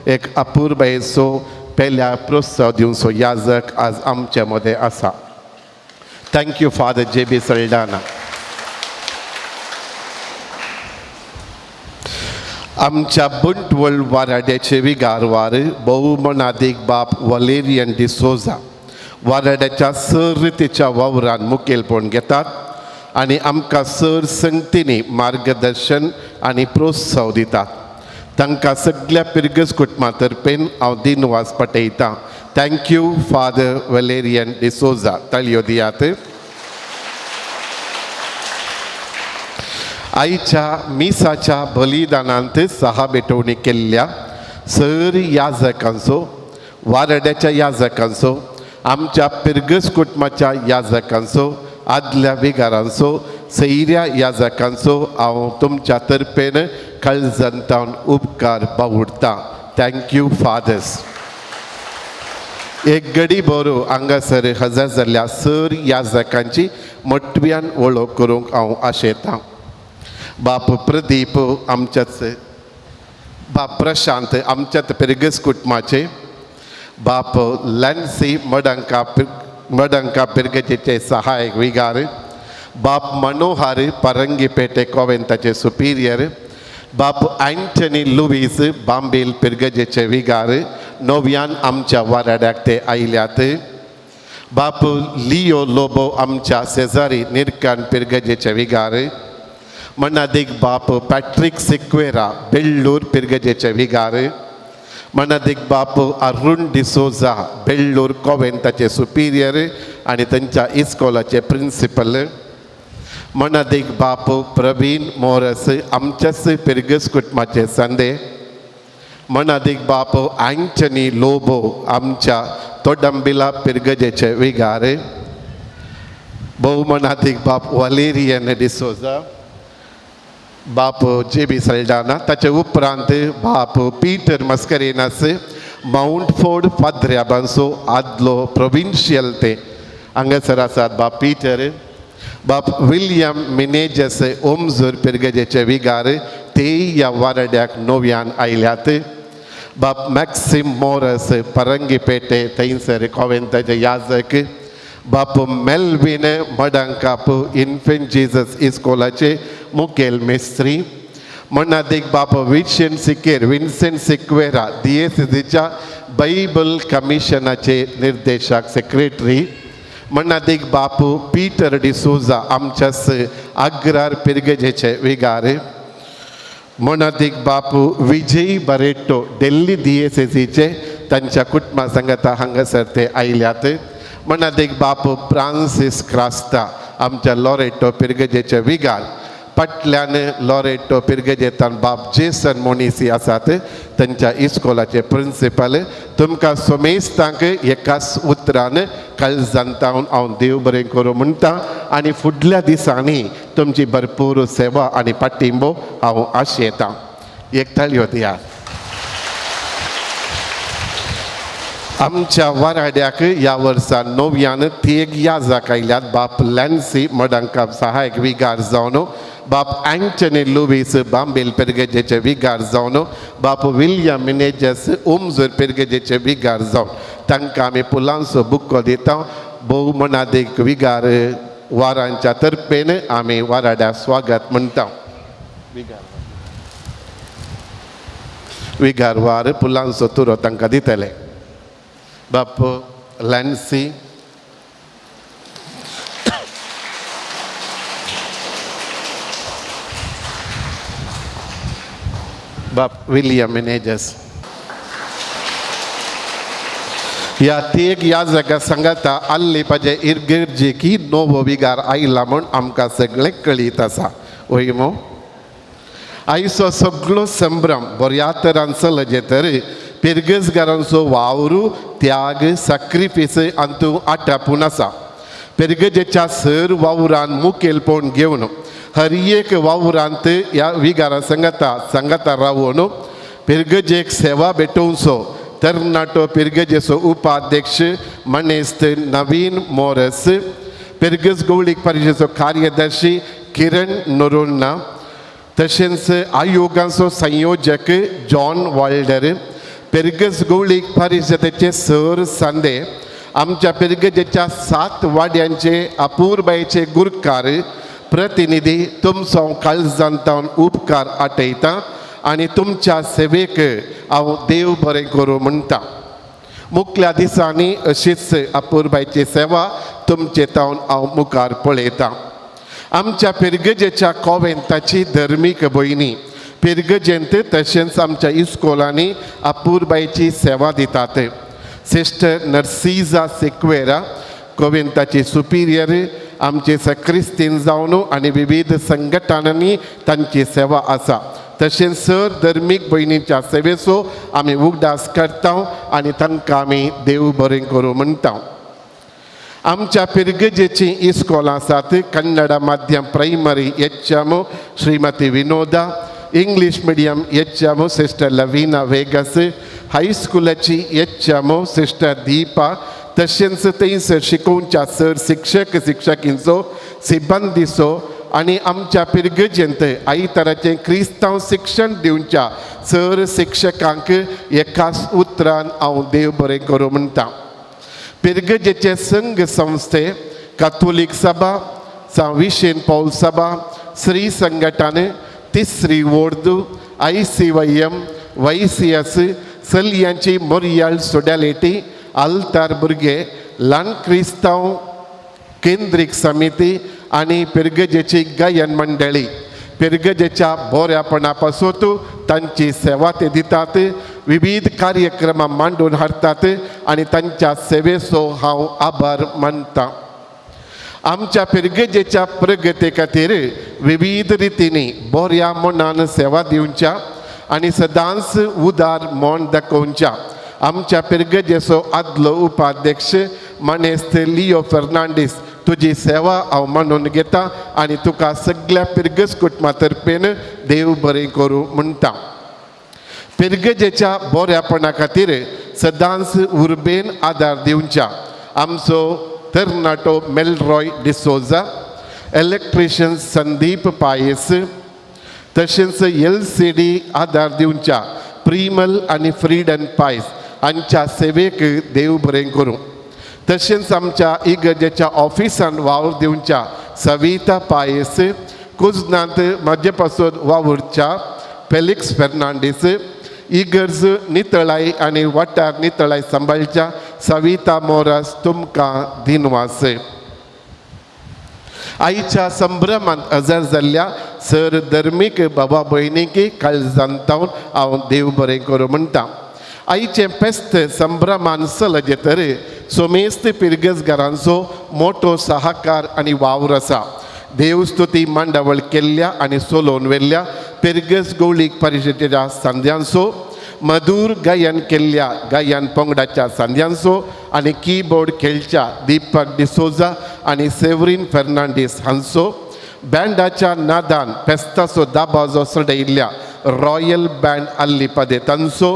एक अपूर्वयेचो पेल्या प्रोत्साह दिवचो याजक आज आमचे मदें आसा. Thank you father JB Saldanha. आमच्या बंटवळ वाराड्याचे विगारवार भोव मोनादीक बाप वलेरियन डिसोजा वाराड्याच्या सर्तीच्या वावरान मुखेलपण घेतात आनी आमकां सर संगतींनी मार्गदर्शन आनी प्रोत्साह दितात. तांकां सगळ्या पिरगस कुटुंबा तर्फेन हांव दिनवास पठयतां. Thank you father Valerian D'Souza. ताळयो दियात. आयच्या मिसाच्या बलिदानांत सहा भेटवणी केल्ल्या सर याजकांचो वाराड्याच्या याजकांचो आमच्या पिरगस कुटुंबाच्या याजकांचो आदल्या विगारांचो सैऱ्या याजकांचो हांव तुमच्या तर्फेन काळजांतान उपकार बावुरतां. Thank you fathers. एक घडी बरो हांगासर हजर जाल्ल्या सर याजकांची मोटव्यान वळख करूंक हांव आशेतां. बाप प्रदीप आमच्याच बाप प्रशांत आमच्याच पिरगस कुटुंबाचे बाप लॅन्सी मडंका पिरगजेचे सहायक विगार बाप मनोहर परंगीपेटे कॉवेंताचे सुपिरियर बाप अँटनी लुईस बांबेल पिरगजेचे विगार नव्यान आमच्या वाराड्याक ते आयल्यात. बाप लिओ लोबो आमच्या शेजारी निरकान पिरगजेचे विगार मोनादीक बाप पॅट्रिक सिक्वेरा बेल्लूर पिरगजेचे विगार मनादीक बाप अरुण डिसोजा बेल्लूर कॉवेंताचे सुपिरियर आणि त्यांच्या इस्कॉलाचे प्रिन्सिपल. मनादीक बाप प्रवीण मोरस आमच्याच पिरगस कुटुंबाचे संदे. मनादीक बाप अँटनी लोबो आमच्या तोडंबिला पिरगजेचे विगार. बहुमनादीक बाप वलेरियन डिसोजा, बाप JB सल्डाना, ताचे उपरांत बाप पीटर मस्करेनास माउंट फोर्ड फाद्र्या बांसो आदलो प्रोविन्शियल ते हांगासर आसात बाप पीटर. बाप विलियम मिनेजस ओमजूर पिरगजेचे विगार, ते ह्या वारड्याक नव्यान आयल्यात. बाप मॅक्सिम मोरस परंगीपेटे थंयसर कॉवेंताचे याजक. बाप मेल्विन मडंकाप इन्फेंट जीजस इस्कॉलाचे मुखेल मेस्त्री. मनादीक बाप विन्सेंट सिक्वेरा DSCच्या बायबल कमिशनाचे निर्देशक सेक्रेटरी. मनादीक बाप पीटर डिसोजा आमच्यास अग्रार पिरगजेचे विगार. मनादीक बाप विजय बरेटो दिल्ली DSCचे तांच्या कुटुंबा सांगता हांगासर ते आयल्यात. मनादीक बाप फ्रांसीस क्रास्ता आमच्या लॉरेटो पिरगजेचे विगार. पटल्यान लॉरेटो पिरगजेतान बाप जेसन मोनिसी आसात, तांच्या इस्कॉलाचे प्रिन्सिपल. तुमकां सोमेस्तांक एकाच उतरान काळजांतावन हांव देव बरें करूं म्हणटा आनी फुडल्या दिसांनी तुमची भरपूर सेवा आनी पाठिंबो हांव आशेतां. एक ताळयो दिया. आमच्या वाराड्याक ह्या वर्सा नव्यान तेग याजक आयल्यात. बाप लॅन्सी मडंकाप सहायक विगार जावन, बाप अँटनी लुईस बांबेल पिरगजेचे विगार जावन, बाप विलियम मिनेजस ओमजूर पिरगजेचे विगार जावन तांकां आमी पुलांचो बुक्को दिता. बहुमनादीक विगार वारांच्या तर्फेन आमी वाराड्याक स्वागत म्हणटा. विगार वार पुलांचो तुरो तांकां दितले. बाप लॅन्सी, बाप विलियम मिनेजस. ह्या तेग याजका सांगता आल्ली पाजे इर्गिर्जी की नवो विगार आयला म्हूण आमकां सगळें कळीत आसा. वयमो आयचो सगळो संभ्रम बऱ्या तरान चलजे तर पिरगजगारांचो वावरू त्याग सॅक्रिफीस अंतू आटापून आसा. पिरगजेच्या सर वावरान मुखेलपण घेवन हर एक वावरांत ह्या विगारा सांगता रावून पिरगजेक सेवा भेटोवचो तरणाटो पिरगजेचो उपाध्यक्ष मनेस्त नवीन मोरस, पिरगज गवळीक परिशदेचो कार्यदर्शी किरण नोरोन्ना, तशेंच आयोगाचो संयोजक जॉन वाल्डर, पिरगज गवळीक परिशदेचे सर सांदे, आमच्या पिरगजेच्या 7 वाड्यांचे अपूर्बायेचे गुरकार प्रतिनिधी तुमचो काळजांतावन उपकार आटयता आनी तुमच्या सेवेक हांव देव बरें करूं म्हणटा. मुखल्या दिसांनी अशीच अपूर्बायेची सेवा तुमचे तावन हांव मुखार पळयतां. आमच्या पिरगजेच्या कॉवेंताची धर्मीक भयणी पिरगजेंत तशेंच आमच्या इस्कॉलांनी अपूर्बायेची सेवा दितात. सिस्टर नर्सिजा सिक्वेरा कॉवेंताची सुपिरियर, आमचे सक्रिस्तीन जावन आनी विविध संघटनांनी तांची सेवा आसा. तशेंच सर धर्मीक भयणीच्या सेवेचो आमी उगडास करता आनी तांकां आमी देव बरें करूं म्हणटा. आमच्या पिरगजेची इस्कॉलां आसात. कन्नडा माध्यम primary HM Shrimati Vinoda, English medium HM sister Lavina Vegas, हायस्कुलाची HM सिस्टर दीपा, तशेंच थंयसर शिकोवच्या सर शिक्षक शिक्षकींचो सिबंदीचो आनी आमच्या पिरगजेंत आयताराचें क्रिस्तांव शिक्षण दिवच्या सर शिक्षकांक एकाच उतरान हांव देव बरें करूं म्हणटा. पिरगजेचे संघ संस्थे काथोलीक सभा, विशेन पौल सभा, श्री संघटन, तिसरी वोर्दू, ICYM, YCS, सल्यांची मोरियाल सोडॅलिटी, आल्तार भुरगे, ल्हान क्रिस्तांव केंद्रीक समिती आनी पिरगजेची गायन मंडळी पिरगजेच्या बोऱ्यापणा पासून तांची सेवा ते दितात, विविध कार्यक्रमां मांडून हाडटात आनी तांच्या सेवेचो हांव आभार मानतां. आमच्या पिर्गजेच्या प्रगते खातीर विविध रितींनी बऱ्या मनान सेवा दिवच्या आनी सदांच उदार मोन दाखोवच्या आमच्या पिर्गजेचो आदलो उपाध्यक्ष मानेस्त लिओ फर्नांडीस तुजी सेवा हांव मानून घेता आनी तुका सगळ्या पिर्गज कुटुंबा तर्फेन देव बरें करूं म्हणटा. पिर्गजेच्या बऱ्यापणा खातीर सदांच उर्बेन आदार दिवच्या आमचो तरणाटो मेलरॉय डिसोजा, इलेक्ट्रिशियन संदीप पायेस, तशेंच LCD आदार दिवच्या प्रिमल आनी फ्रीडन पायस हांच्या सेवेक देव बरें करूं. तशेंच आमच्या इगर्जेच्या ऑफिसान वावर दिवच्या सविता पायेस, कुजनांत म्हाजे पासून वावुरच्या फेलिक्स फर्नांडीस, इगर्ज नितळाय आनी वाठार नितळाय सांबाळच्या सविता मोरास तुमकां दिनवास. आईच्या संभ्रमांत हजर जाल्ल्या सर धर्मीक बाबा भयणीक काळजांतावन हांव देव बरें करूं म्हणटा. आईचें फेस्त संभ्रमान सलजेतर सोमेस्त पिर्गजकारांचो मोठो साहकार आनी वावर आसा. देवस्तुती मांडावळ केल्ल्या आनी सोलोवन व्हेल्ल्या पिर्गज गवळीक परिशदेच्या सांद्यांचो, मधुर गायन केल्ल्या गायन पंगडाच्या सांद्यांचो आनी कीबोर्ड खेळच्या दीपक डिसोजा आनी सेवरीन फर्नांडीस हांचो, बँडाच्या नादान फेस्ताचो दाबाजो सडयल्ल्या रॉयल बँड आल्लीपदे तांचो,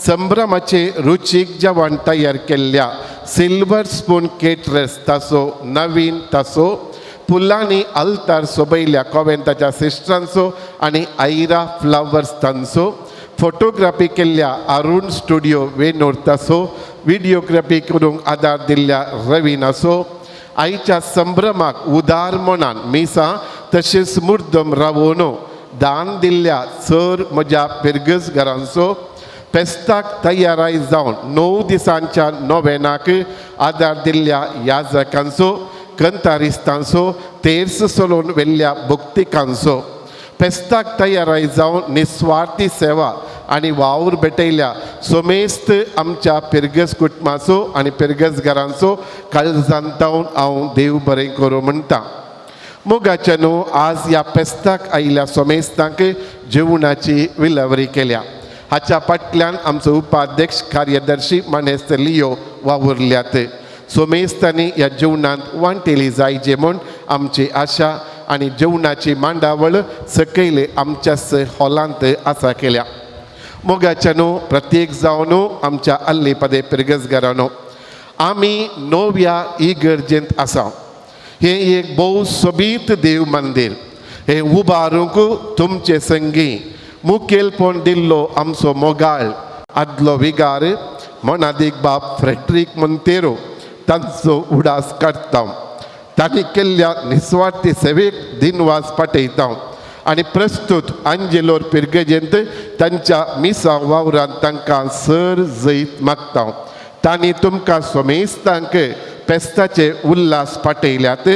संभ्रमाचे रुचीक जेवण तयार केल्ल्या सिल्वर स्पून केटरर्स ताचो नवीन ताचो, फुलांनी अल्तार सोबयल्या कॉवेंताच्या सिस्टरांचो आनी आयरा फ्लावर्स तांचो, फोटोग्राफी केल्ल्या अरुण स्टुडिओ वेनूर ताचो, व्हिडिओग्राफी करूंक आदार दिल्ल्या रवीनाचो, आईच्या संभ्रमाक उदार मनान मिसां तशेंच मुर्दम रावोवन दान दिल्ल्या सर म्हज्या पिर्गजकारांचो, फेस्ताक तयाराय जावन 9 दिसांच्या नोवेनाक आदार दिल्ल्या याजकांचो, कंतारिस्तांचो, तेर्स सोलोवन व्हेल्ल्या भुक्तिकांचो, फेस्ताक तयाराय जावन निस्वार्थी सेवा आनी वावर भेटयल्या सोमेस्त आमच्या पिर्गज कुटुंबाचो आनी पिर्गजकारांचो काळजांतावन हांव देव बरें करूं म्हणटा. मोगाच्या न्हू आज ह्या फेस्ताक आयिल्ल्या सोमेस्तांक जेवणाची विलवरी केल्या. हाच्या फाटल्यान आमचो उपाध्यक्ष कार्यदर्शी मानेस्त लिओ वावुरल्यात. सोमेस्तांनी ह्या जेवणांत वांटेली जायचे म्हूण आमची आशा आनी जेवणाची मांडावळ सकयल आमच्याच हॉलांत आसा केल्या. मोगाच्या न्हू प्रत्येक जावन आमच्या आल्लीपदे पिर्गजकारांनो आमी नव्या इगर्जेंत आसा. हें एक भोव सोबीत देव मंदीर. हें उबारूंक तुमचे संगी मुखेलपण दिल्लो आमचो मोगाळ आदलो विगार मोनादीक बाब फ्रेडरीक मोंतेरो तांचो उडास काडटा. तांणी केल्ल्या निस्वार्थी सेवेक दिनवास पाठयता आनी प्रस्तुत आंजेलोर पिर्गजेंत तांच्या मिसां वावरांत तांकां सर जैत मागता. तांणी तुमकां सोमेस्तांक फेस्ताचे उल्हास पाठयल्यात.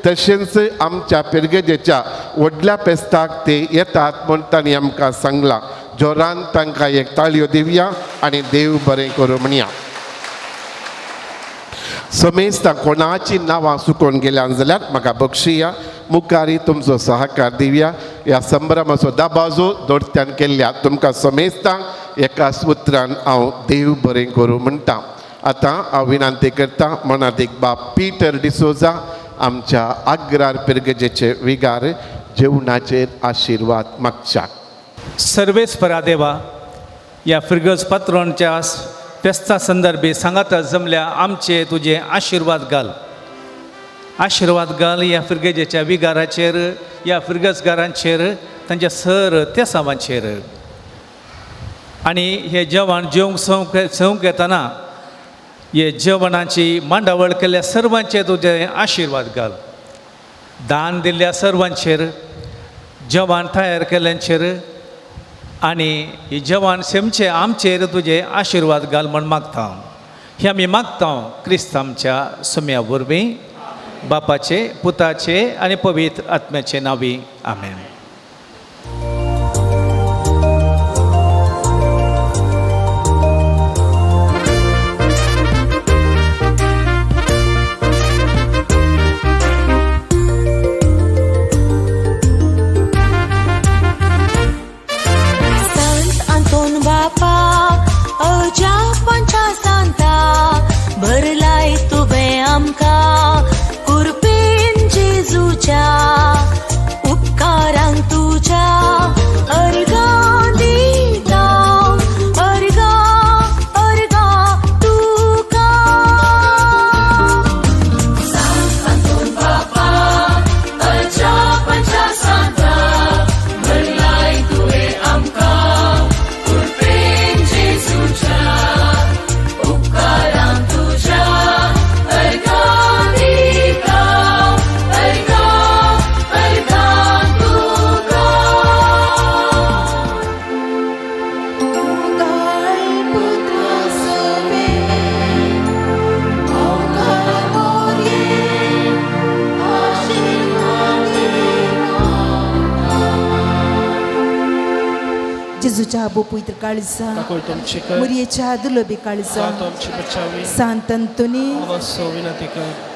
तशेंच आमच्या पिर्गजेच्या व्हडल्या फेस्ताक ते येतात म्हूण तांणी आमकां सांगलां. जोरान तांकां एक ताळयो दिवया आनी देव बरें करूं म्हणया. सोमेस्तां कोणाची नांवां सुकोवन गेल्यान जाल्यार म्हाका बक्षिया मुखारी तुमचो सहकार दिवया. ह्या संभ्रमाचो दाबाजो दोरत्यान केल्ल्या तुमकां सोमेस्तांक एकाच उतरान हांव देव बरें करूं म्हणटा. आतां हांव विनंती करतां मोनादीक बाब पीटर डिसोजा आमच्या आग्रार पिर्गजेचे विगार जेवणाचेर आशिर्वाद मागच्याक. सर्वेस्परा देवा, या फिर्गज पात्रोनच्या फेस्ता संदर्भी सांगात जमल्या आमचे तुझे आशिर्वाद घाल. आशिर्वाद घाल या फिर्गजेच्या विगाराचेर, या फिर्गजकारांचेर, तांच्या सर त्या सावांचेर. आनी हे जेवण जेवंक येतना हे जेवणाची मांडावळ केल्ल्या सर्वांचे तुझे आशिर्वाद घाल. दान दिल्ल्या सर्वांचेर, जेवण तयार केल्ल्यांचेर आनी ही जेवण सेमचे आमचेर तुझे आशिर्वाद घाल म्हण मागता. हे आमी मागता क्रिस्त आमच्या सुम्या वरवीं, बापाचे, पुताचे आनी पवित्र आत्म्याचे नांवी. आमेन. तुझ्या पंचा सांता भरलाय तुवें आमकां कुरपेन जेजूच्या उपकारांक तुझ्या अर्गां दिता अर्गां तुका सांत अंतोन बापा तुझ्या पंचा सांता भरलाय तुवें आमकां कुरपेन जेजूच्या उपकारांक तुझ्या अर्गां दिता अर्गां तुका ओंकार पुत्र सवे ओंकार मोरये आशीर्वाद जेजूच्या पवित्र काळजा मुरयेच्या दुर्लभी काळजा सांत अंतोनी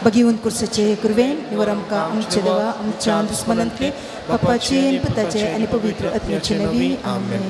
भगिवन कुर्साचे कुरवेन निवर आमकां आमचे देवा आमच्या दुस्मनांतले बापाचे आनी पुताचे आनी पवित्र आत्म्याचे नवी आमेन.